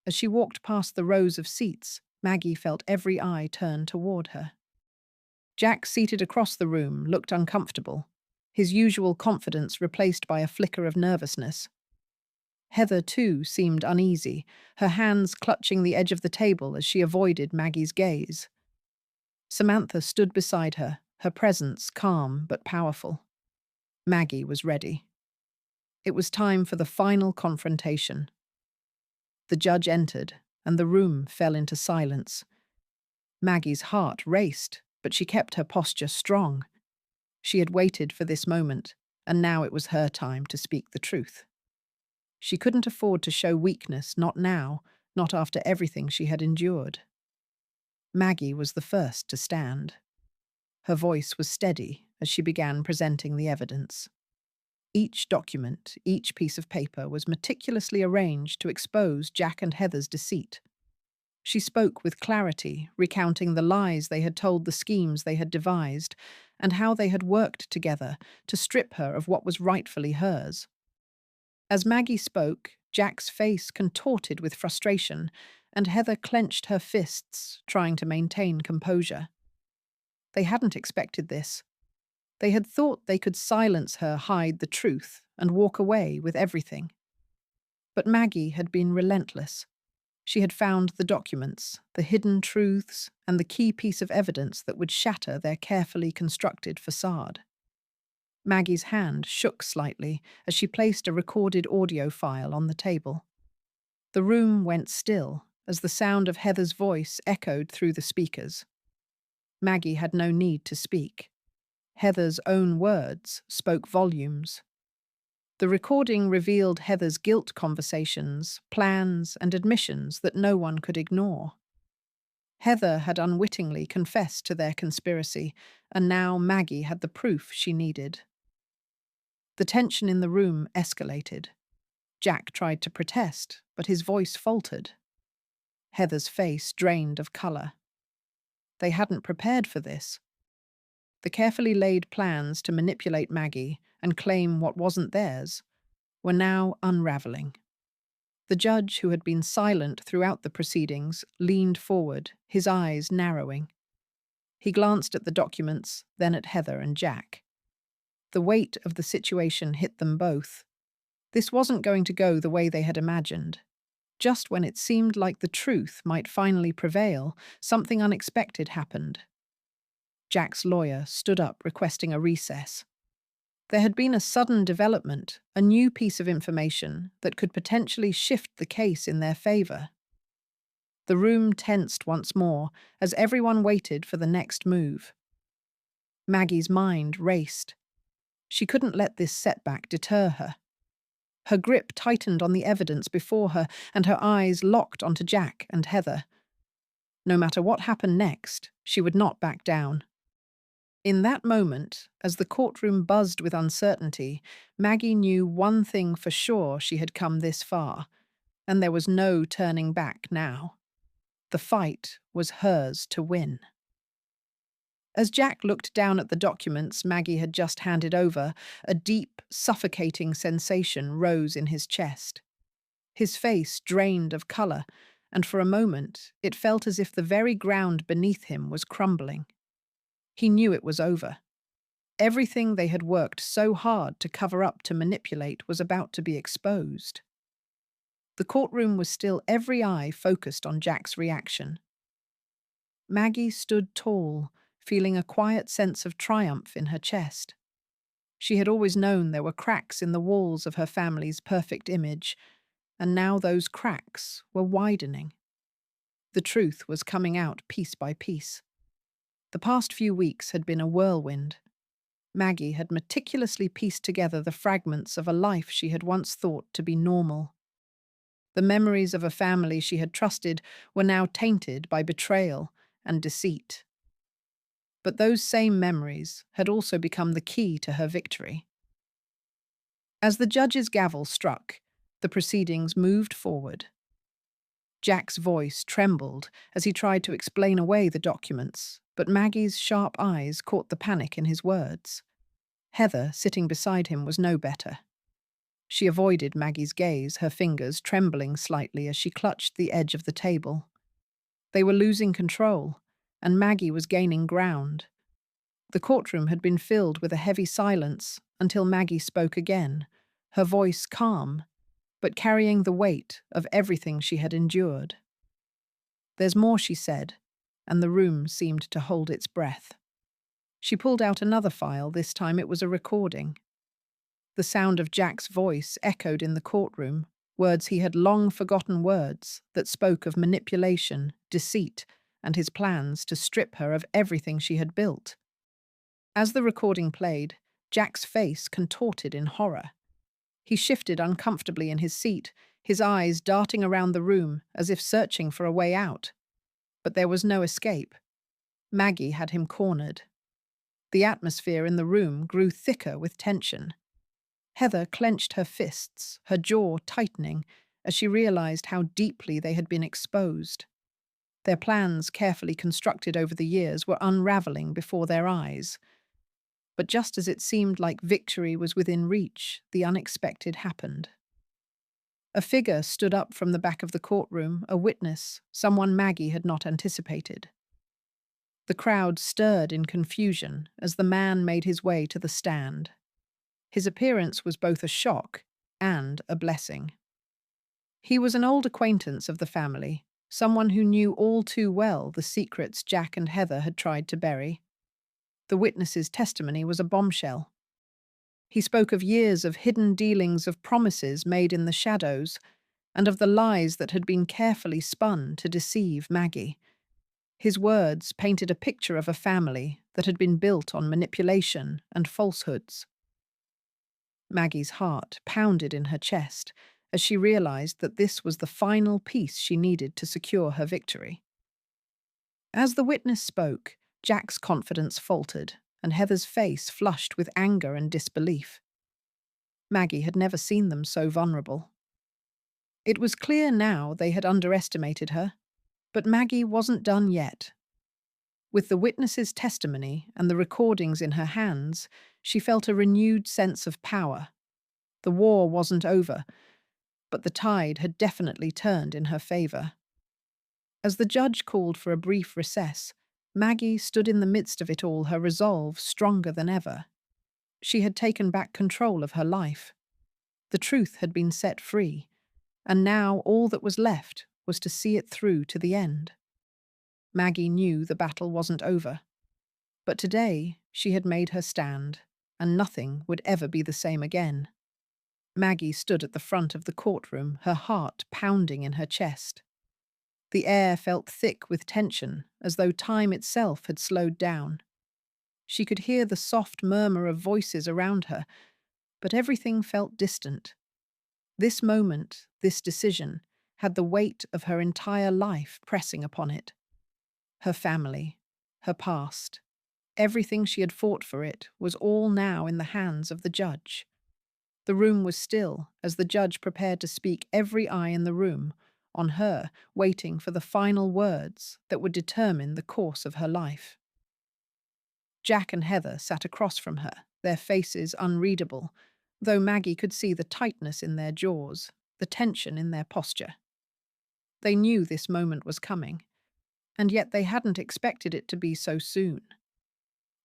As she walked past the rows of seats, Maggie felt every eye turn toward her. Jack, seated across the room, looked uncomfortable, his usual confidence replaced by a flicker of nervousness. Heather, too, seemed uneasy, her hands clutching the edge of the table as she avoided Maggie's gaze. Samantha stood beside her, her presence calm but powerful. Maggie was ready. It was time for the final confrontation. The judge entered, and the room fell into silence. Maggie's heart raced, but she kept her posture strong. She had waited for this moment, and now it was her time to speak the truth. She couldn't afford to show weakness, not now, not after everything she had endured. Maggie was the first to stand. Her voice was steady as she began presenting the evidence. Each document, each piece of paper was meticulously arranged to expose Jack and Heather's deceit. She spoke with clarity, recounting the lies they had told, the schemes they had devised, and how they had worked together to strip her of what was rightfully hers. As Maggie spoke, Jack's face contorted with frustration, and Heather clenched her fists, trying to maintain composure. They hadn't expected this. They had thought they could silence her, hide the truth, and walk away with everything. But Maggie had been relentless. She had found the documents, the hidden truths, and the key piece of evidence that would shatter their carefully constructed facade. Maggie's hand shook slightly as she placed a recorded audio file on the table. The room went still as the sound of Heather's voice echoed through the speakers. Maggie had no need to speak. Heather's own words spoke volumes. The recording revealed Heather's guilt conversations, plans, and admissions that no one could ignore. Heather had unwittingly confessed to their conspiracy, and now Maggie had the proof she needed. The tension in the room escalated. Jack tried to protest, but his voice faltered. Heather's face drained of colour. They hadn't prepared for this. The carefully laid plans to manipulate Maggie and claim what wasn't theirs were now unravelling. The judge, who had been silent throughout the proceedings, leaned forward, his eyes narrowing. He glanced at the documents, then at Heather and Jack. The weight of the situation hit them both. This wasn't going to go the way they had imagined. Just when it seemed like the truth might finally prevail, something unexpected happened. Jack's lawyer stood up, requesting a recess. There had been a sudden development, a new piece of information that could potentially shift the case in their favour. The room tensed once more as everyone waited for the next move. Maggie's mind raced. She couldn't let this setback deter her. Her grip tightened on the evidence before her, and her eyes locked onto Jack and Heather. No matter what happened next, she would not back down. In that moment, as the courtroom buzzed with uncertainty, Maggie knew one thing for sure: she had come this far, and there was no turning back now. The fight was hers to win. As Jack looked down at the documents Maggie had just handed over, a deep, suffocating sensation rose in his chest. His face drained of colour, and for a moment it felt as if the very ground beneath him was crumbling. He knew it was over. Everything they had worked so hard to cover up, to manipulate, was about to be exposed. The courtroom was still, every eye focused on Jack's reaction. Maggie stood tall, feeling a quiet sense of triumph in her chest. She had always known there were cracks in the walls of her family's perfect image, and now those cracks were widening. The truth was coming out piece by piece. The past few weeks had been a whirlwind. Maggie had meticulously pieced together the fragments of a life she had once thought to be normal. The memories of a family she had trusted were now tainted by betrayal and deceit. But those same memories had also become the key to her victory. As the judge's gavel struck, the proceedings moved forward. Jack's voice trembled as he tried to explain away the documents, but Maggie's sharp eyes caught the panic in his words. Heather, sitting beside him, was no better. She avoided Maggie's gaze, her fingers trembling slightly as she clutched the edge of the table. They were losing control, and Maggie was gaining ground. The courtroom had been filled with a heavy silence until Maggie spoke again, her voice calm, but carrying the weight of everything she had endured. "There's more," she said, and the room seemed to hold its breath. She pulled out another file. This time it was a recording. The sound of Jack's voice echoed in the courtroom, words he had long forgotten, words that spoke of manipulation, deceit, and his plans to strip her of everything she had built. As the recording played, Jack's face contorted in horror. He shifted uncomfortably in his seat, his eyes darting around the room as if searching for a way out. But there was no escape. Maggie had him cornered. The atmosphere in the room grew thicker with tension. Heather clenched her fists, her jaw tightening, as she realized how deeply they had been exposed. Their plans, carefully constructed over the years, were unraveling before their eyes. But just as it seemed like victory was within reach, the unexpected happened. A figure stood up from the back of the courtroom, a witness, someone Maggie had not anticipated. The crowd stirred in confusion as the man made his way to the stand. His appearance was both a shock and a blessing. He was an old acquaintance of the family, someone who knew all too well the secrets Jack and Heather had tried to bury. The witness's testimony was a bombshell. He spoke of years of hidden dealings, of promises made in the shadows, and of the lies that had been carefully spun to deceive Maggie. His words painted a picture of a family that had been built on manipulation and falsehoods. Maggie's heart pounded in her chest as she realized that this was the final piece she needed to secure her victory. As the witness spoke, Jack's confidence faltered, and Heather's face flushed with anger and disbelief. Maggie had never seen them so vulnerable. It was clear now they had underestimated her, but Maggie wasn't done yet. With the witness's testimony and the recordings in her hands, she felt a renewed sense of power. The war wasn't over, but the tide had definitely turned in her favor. As the judge called for a brief recess, Maggie stood in the midst of it all, her resolve stronger than ever. She had taken back control of her life. The truth had been set free, and now all that was left was to see it through to the end. Maggie knew the battle wasn't over, but today she had made her stand, and nothing would ever be the same again. Maggie stood at the front of the courtroom, her heart pounding in her chest. The air felt thick with tension, as though time itself had slowed down. She could hear the soft murmur of voices around her, but everything felt distant. This moment, this decision, had the weight of her entire life pressing upon it. Her family, her past, everything she had fought for it was all now in the hands of the judge. The room was still as the judge prepared to speak, every eye in the room on her, waiting for the final words that would determine the course of her life. Jack and Heather sat across from her, their faces unreadable, though Maggie could see the tightness in their jaws, the tension in their posture. They knew this moment was coming, and yet they hadn't expected it to be so soon.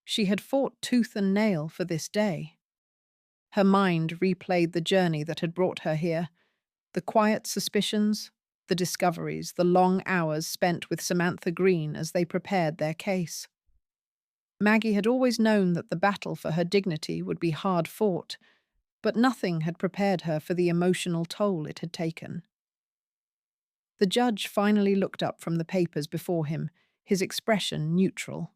She had fought tooth and nail for this day. Her mind replayed the journey that had brought her here, the quiet suspicions, the discoveries, the long hours spent with Samantha Green as they prepared their case. Maggie had always known that the battle for her dignity would be hard fought, but nothing had prepared her for the emotional toll it had taken. The judge finally looked up from the papers before him, his expression neutral.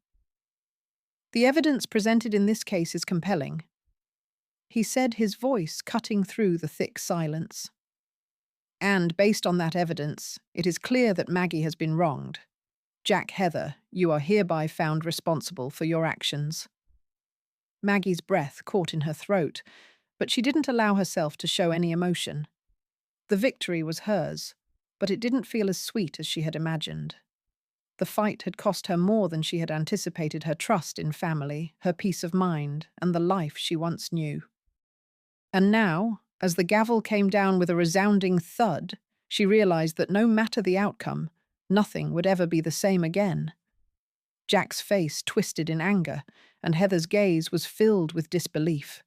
"The evidence presented in this case is compelling," he said, his voice cutting through the thick silence. "And based on that evidence, it is clear that Maggie has been wronged. Jack Heather, you are hereby found responsible for your actions." Maggie's breath caught in her throat, but she didn't allow herself to show any emotion. The victory was hers, but it didn't feel as sweet as she had imagined. The fight had cost her more than she had anticipated: her trust in family, her peace of mind, and the life she once knew. And now, as the gavel came down with a resounding thud, she realized that no matter the outcome, nothing would ever be the same again. Jack's face twisted in anger, and Heather's gaze was filled with disbelief.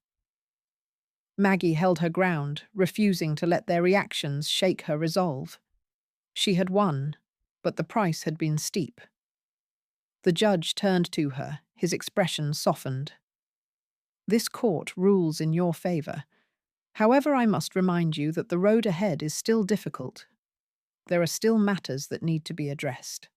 Maggie held her ground, refusing to let their reactions shake her resolve. She had won, but the price had been steep. The judge turned to her, his expression softened. "This court rules in your favor. However, I must remind you that the road ahead is still difficult. There are still matters that need to be addressed."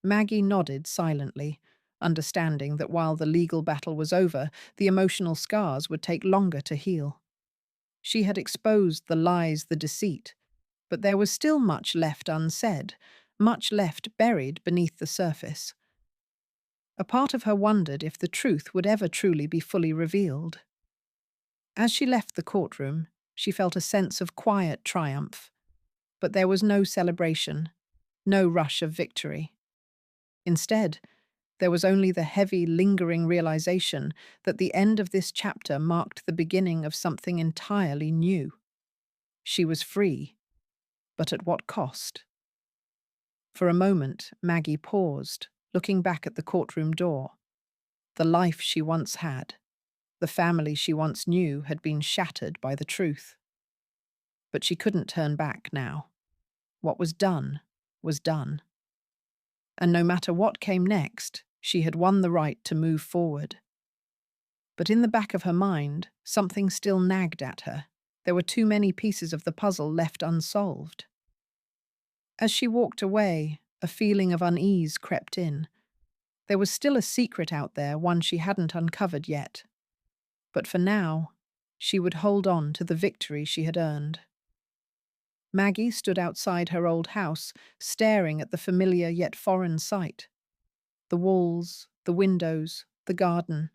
Maggie nodded silently, understanding that while the legal battle was over, the emotional scars would take longer to heal. She had exposed the lies, the deceit, but there was still much left unsaid, much left buried beneath the surface. A part of her wondered if the truth would ever truly be fully revealed. As she left the courtroom, she felt a sense of quiet triumph, but there was no celebration, no rush of victory. Instead, there was only the heavy, lingering realization that the end of this chapter marked the beginning of something entirely new. She was free, but at what cost? For a moment, Maggie paused, looking back at the courtroom door. The life she once had, the family she once knew, had been shattered by the truth. But she couldn't turn back now. What was done was done. And no matter what came next, she had won the right to move forward. But in the back of her mind, something still nagged at her. There were too many pieces of the puzzle left unsolved. As she walked away, a feeling of unease crept in. There was still a secret out there, one she hadn't uncovered yet. But for now, she would hold on to the victory she had earned. Maggie stood outside her old house, staring at the familiar yet foreign sight. The walls, the windows, the garden.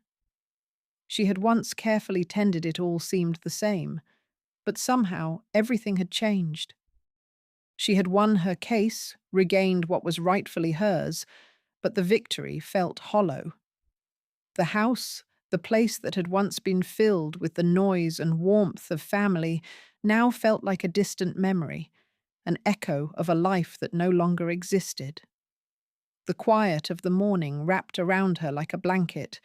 She had once carefully tended it all seemed the same, but somehow everything had changed. She had won her case, regained what was rightfully hers, but the victory felt hollow. The house, the place that had once been filled with the noise and warmth of family, now felt like a distant memory, an echo of a life that no longer existed. The quiet of the morning wrapped around her like a blanket,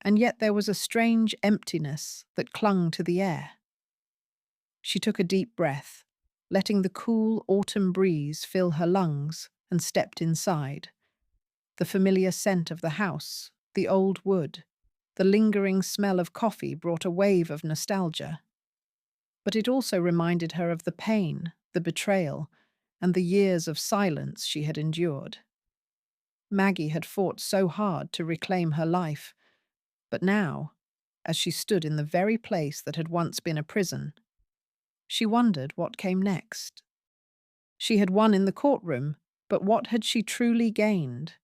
and yet there was a strange emptiness that clung to the air. She took a deep breath, letting the cool autumn breeze fill her lungs, and stepped inside. The familiar scent of the house, the old wood, the lingering smell of coffee brought a wave of nostalgia. But it also reminded her of the pain, the betrayal, and the years of silence she had endured. Maggie had fought so hard to reclaim her life, but now, as she stood in the very place that had once been a prison, she wondered what came next. She had won in the courtroom, but what had she truly gained?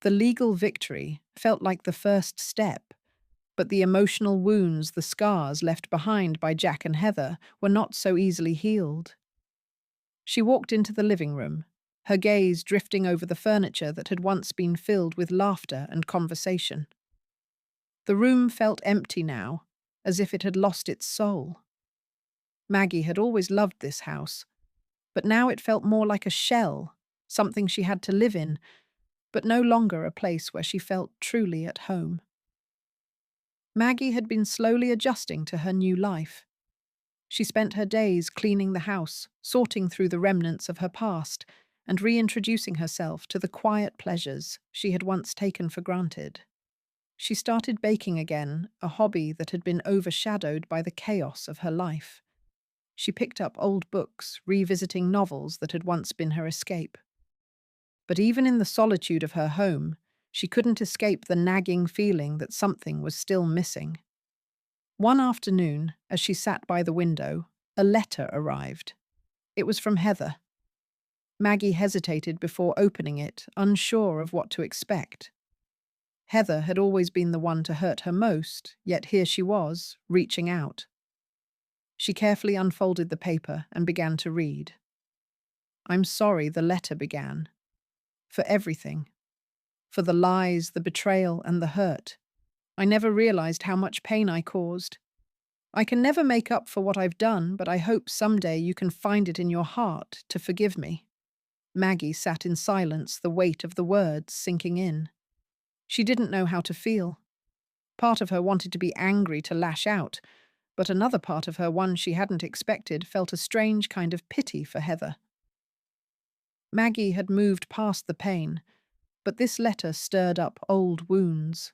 The legal victory felt like the first step, but the emotional wounds, the scars left behind by Jack and Heather, were not so easily healed. She walked into the living room, her gaze drifting over the furniture that had once been filled with laughter and conversation. The room felt empty now, as if it had lost its soul. Maggie had always loved this house, but now it felt more like a shell, something she had to live in, but no longer a place where she felt truly at home. Maggie had been slowly adjusting to her new life. She spent her days cleaning the house, sorting through the remnants of her past, and reintroducing herself to the quiet pleasures she had once taken for granted. She started baking again, a hobby that had been overshadowed by the chaos of her life. She picked up old books, revisiting novels that had once been her escape. But even in the solitude of her home, she couldn't escape the nagging feeling that something was still missing. One afternoon, as she sat by the window, a letter arrived. It was from Heather. Maggie hesitated before opening it, unsure of what to expect. Heather had always been the one to hurt her most, yet here she was, reaching out. She carefully unfolded the paper and began to read. "I'm sorry," the letter began. "For everything. For the lies, the betrayal, and the hurt. I never realized how much pain I caused. I can never make up for what I've done, but I hope someday you can find it in your heart to forgive me." Maggie sat in silence, the weight of the words sinking in. She didn't know how to feel. Part of her wanted to be angry, to lash out, but another part of her, one she hadn't expected, felt a strange kind of pity for Heather. Maggie had moved past the pain, but this letter stirred up old wounds.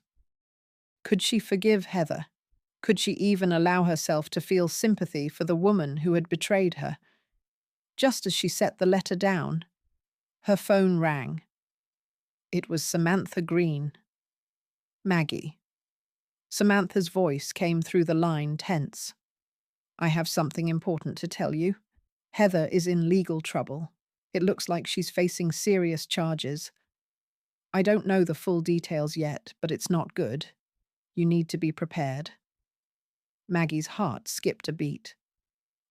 Could she forgive Heather? Could she even allow herself to feel sympathy for the woman who had betrayed her? Just as she set the letter down, her phone rang. It was Samantha Green. Maggie. Samantha's voice came through the line tense. I have something important to tell you. Heather is in legal trouble. It looks like she's facing serious charges. I don't know the full details yet, but it's not good. You need to be prepared. Maggie's heart skipped a beat.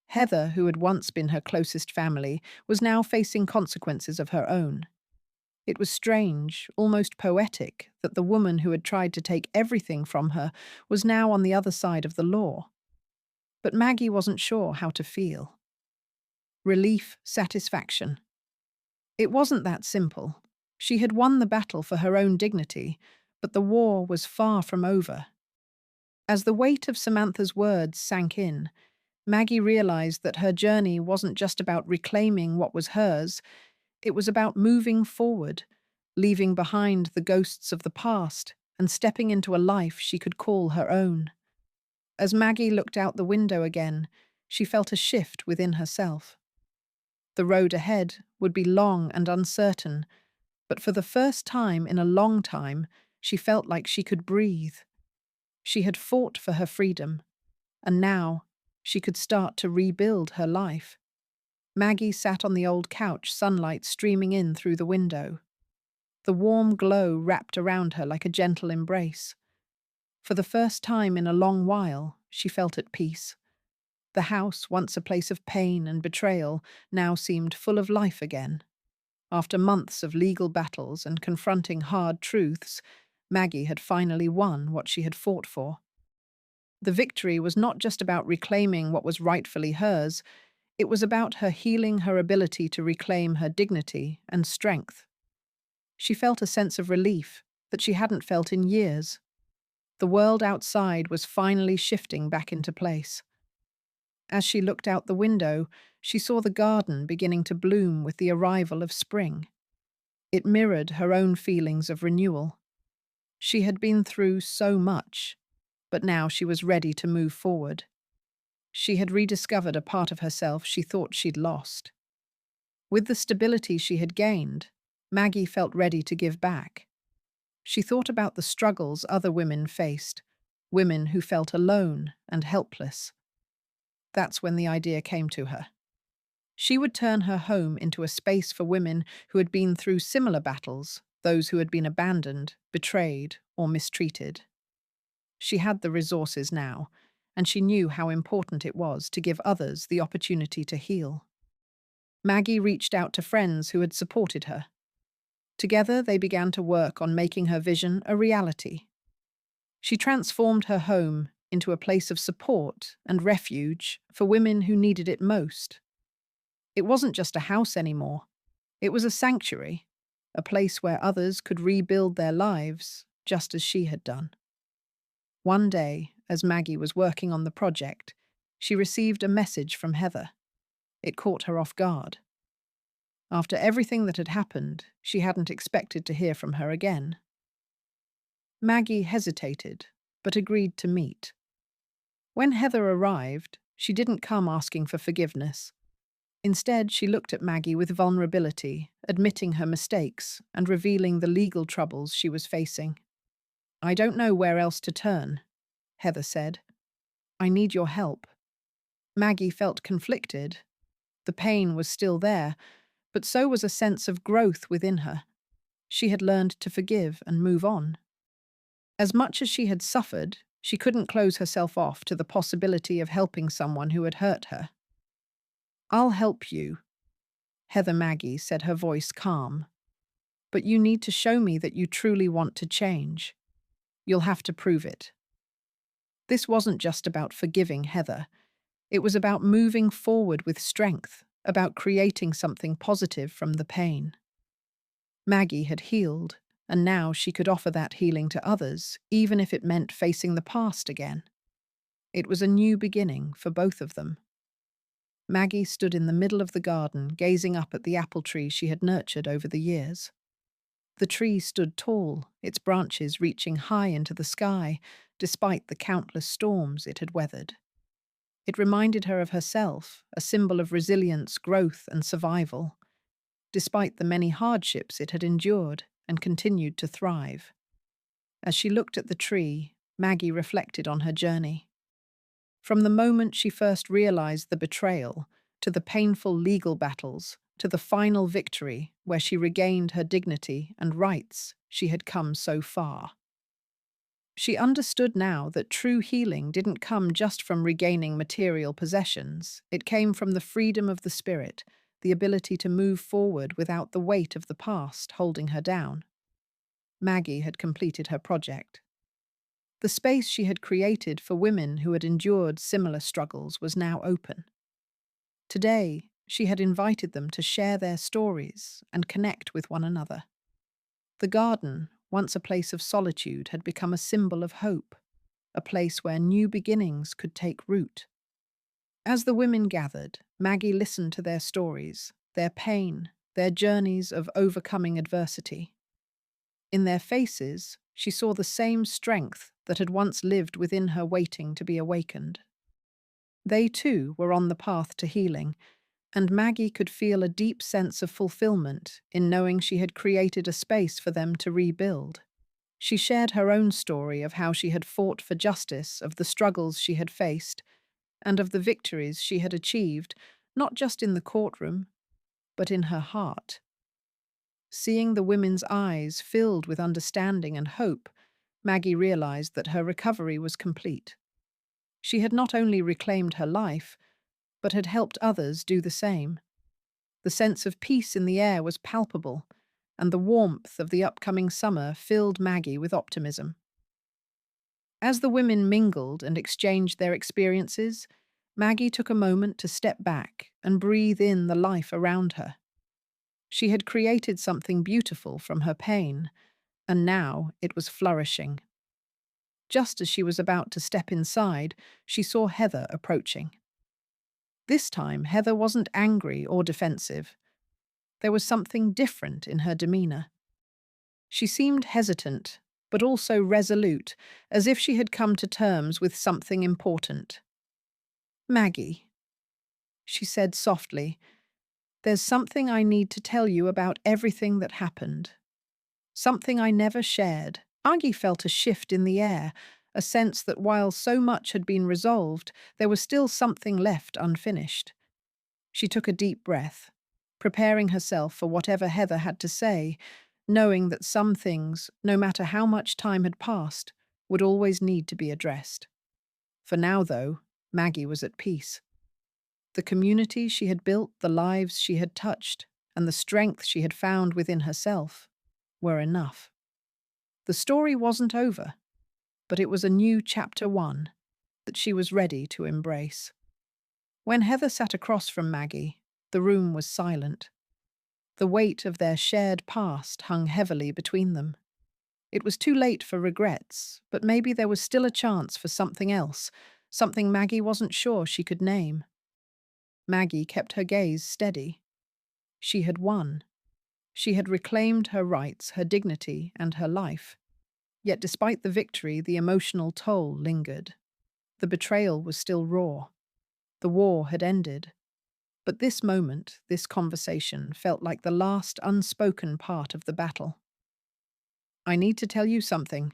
Heather, who had once been her closest family, was now facing consequences of her own. It was strange, almost poetic, that the woman who had tried to take everything from her was now on the other side of the law. But Maggie wasn't sure how to feel. Relief, satisfaction. It wasn't that simple. She had won the battle for her own dignity, but the war was far from over. As the weight of Samantha's words sank in, Maggie realized that her journey wasn't just about reclaiming what was hers, it was about moving forward, leaving behind the ghosts of the past and stepping into a life she could call her own. As Maggie looked out the window again, she felt a shift within herself. The road ahead would be long and uncertain, but for the first time in a long time, she felt like she could breathe. She had fought for her freedom, and now she could start to rebuild her life. Maggie sat on the old couch, sunlight streaming in through the window. The warm glow wrapped around her like a gentle embrace. For the first time in a long while, she felt at peace. The house, once a place of pain and betrayal, now seemed full of life again. After months of legal battles and confronting hard truths, Maggie had finally won what she had fought for. The victory was not just about reclaiming what was rightfully hers, it was about her healing her ability to reclaim her dignity and strength. She felt a sense of relief that she hadn't felt in years. The world outside was finally shifting back into place. As she looked out the window, she saw the garden beginning to bloom with the arrival of spring. It mirrored her own feelings of renewal. She had been through so much, but now she was ready to move forward. She had rediscovered a part of herself she thought she'd lost. With the stability she had gained, Maggie felt ready to give back. She thought about the struggles other women faced, women who felt alone and helpless. That's when the idea came to her. She would turn her home into a space for women who had been through similar battles, those who had been abandoned, betrayed, or mistreated. She had the resources now, and she knew how important it was to give others the opportunity to heal. Maggie reached out to friends who had supported her. Together, they began to work on making her vision a reality. She transformed her home into a place of support and refuge for women who needed it most. It wasn't just a house anymore. It was a sanctuary, a place where others could rebuild their lives just as she had done. One day, as Maggie was working on the project, she received a message from Heather. It caught her off guard. After everything that had happened, she hadn't expected to hear from her again. Maggie hesitated, but agreed to meet. When Heather arrived, she didn't come asking for forgiveness. Instead, she looked at Maggie with vulnerability, admitting her mistakes and revealing the legal troubles she was facing. I don't know where else to turn, Heather said. I need your help. Maggie felt conflicted. The pain was still there, but so was a sense of growth within her. She had learned to forgive and move on. As much as she had suffered, she couldn't close herself off to the possibility of helping someone who had hurt her. I'll help you, Heather Maggie said, her voice calm. But you need to show me that you truly want to change. You'll have to prove it. This wasn't just about forgiving Heather. It was about moving forward with strength, about creating something positive from the pain. Maggie had healed, and now she could offer that healing to others, even if it meant facing the past again. It was a new beginning for both of them. Maggie stood in the middle of the garden, gazing up at the apple tree she had nurtured over the years. The tree stood tall, its branches reaching high into the sky, despite the countless storms it had weathered. It reminded her of herself, a symbol of resilience, growth, and survival. Despite the many hardships it had endured, and continued to thrive. As she looked at the tree, Maggie reflected on her journey. From the moment she first realized the betrayal, to the painful legal battles, to the final victory where she regained her dignity and rights, she had come so far. She understood now that true healing didn't come just from regaining material possessions. It came from the freedom of the spirit, the ability to move forward without the weight of the past holding her down. Maggie had completed her project. The space she had created for women who had endured similar struggles was now open. Today, she had invited them to share their stories and connect with one another. The garden, once a place of solitude, had become a symbol of hope, a place where new beginnings could take root. As the women gathered, Maggie listened to their stories, their pain, their journeys of overcoming adversity. In their faces, she saw the same strength that had once lived within her waiting to be awakened. They too were on the path to healing, and Maggie could feel a deep sense of fulfillment in knowing she had created a space for them to rebuild. She shared her own story of how she had fought for justice, of the struggles she had faced, and of the victories she had achieved, not just in the courtroom, but in her heart. Seeing the women's eyes filled with understanding and hope, Maggie realized that her recovery was complete. She had not only reclaimed her life, but had helped others do the same. The sense of peace in the air was palpable, and the warmth of the upcoming summer filled Maggie with optimism. As the women mingled and exchanged their experiences, Maggie took a moment to step back and breathe in the life around her. She had created something beautiful from her pain, and now it was flourishing. Just as she was about to step inside, she saw Heather approaching. This time, Heather wasn't angry or defensive. There was something different in her demeanor. She seemed hesitant, but also resolute, as if she had come to terms with something important. "Maggie," she said softly, "there's something I need to tell you about everything that happened. Something I never shared." Maggie felt a shift in the air, a sense that while so much had been resolved, there was still something left unfinished. She took a deep breath, preparing herself for whatever Heather had to say, knowing that some things, no matter how much time had passed, would always need to be addressed. For now, though, Maggie was at peace. The community she had built, the lives she had touched, and the strength she had found within herself were enough. The story wasn't over, but it was a new chapter 1 that she was ready to embrace. When Heather sat across from Maggie, the room was silent. The weight of their shared past hung heavily between them. It was too late for regrets, but maybe there was still a chance for something else, something Maggie wasn't sure she could name. Maggie kept her gaze steady. She had won. She had reclaimed her rights, her dignity, and her life. Yet despite the victory, the emotional toll lingered. The betrayal was still raw. The war had ended. But this moment, this conversation, felt like the last unspoken part of the battle. "I need to tell you something."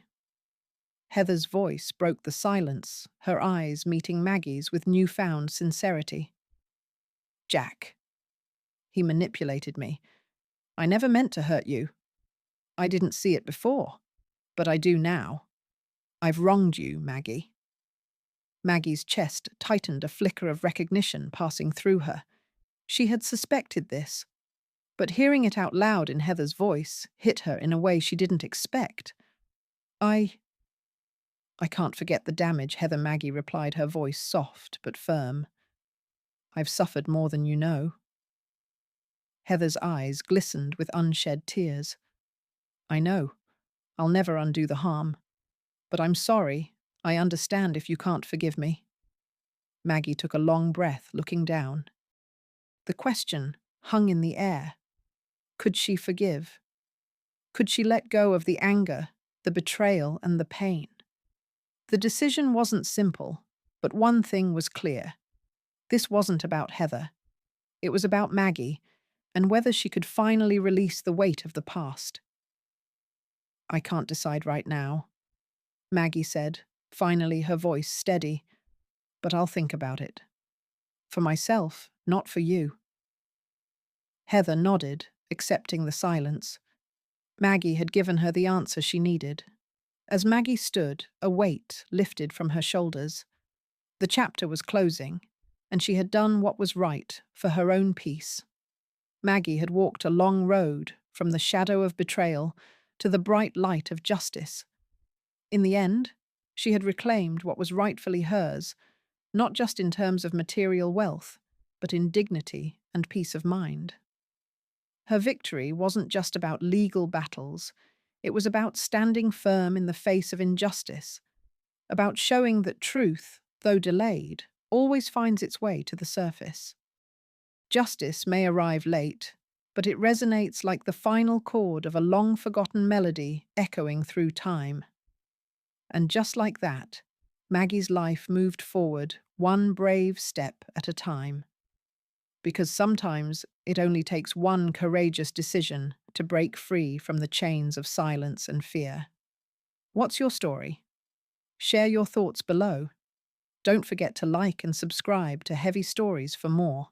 Heather's voice broke the silence, her eyes meeting Maggie's with newfound sincerity. "Jack. He manipulated me. I never meant to hurt you. I didn't see it before, but I do now. I've wronged you, Maggie." Maggie's chest tightened, a flicker of recognition passing through her. She had suspected this, but hearing it out loud in Heather's voice hit her in a way she didn't expect. I can't forget the damage," Maggie replied, her voice soft but firm. "I've suffered more than you know." Heather's eyes glistened with unshed tears. "I know. I'll never undo the harm. But I'm sorry. I understand if you can't forgive me." Maggie took a long breath, looking down. The question hung in the air. Could she forgive? Could she let go of the anger, the betrayal, and the pain? The decision wasn't simple, but one thing was clear. This wasn't about Heather. It was about Maggie, and whether she could finally release the weight of the past. I can't decide right now, Maggie said, finally her voice steady, but I'll think about it. For myself, not for you. Heather nodded, accepting the silence. Maggie had given her the answer she needed. As Maggie stood, a weight lifted from her shoulders. The chapter was closing, and she had done what was right for her own peace. Maggie had walked a long road from the shadow of betrayal to the bright light of justice. In the end, she had reclaimed what was rightfully hers, not just in terms of material wealth, but in dignity and peace of mind. Her victory wasn't just about legal battles, it was about standing firm in the face of injustice, about showing that truth, though delayed, always finds its way to the surface. Justice may arrive late, but it resonates like the final chord of a long-forgotten melody echoing through time. And just like that, Maggie's life moved forward one brave step at a time. Because sometimes it only takes one courageous decision to break free from the chains of silence and fear. What's your story? Share your thoughts below. Don't forget to like and subscribe to Heavy Stories for more.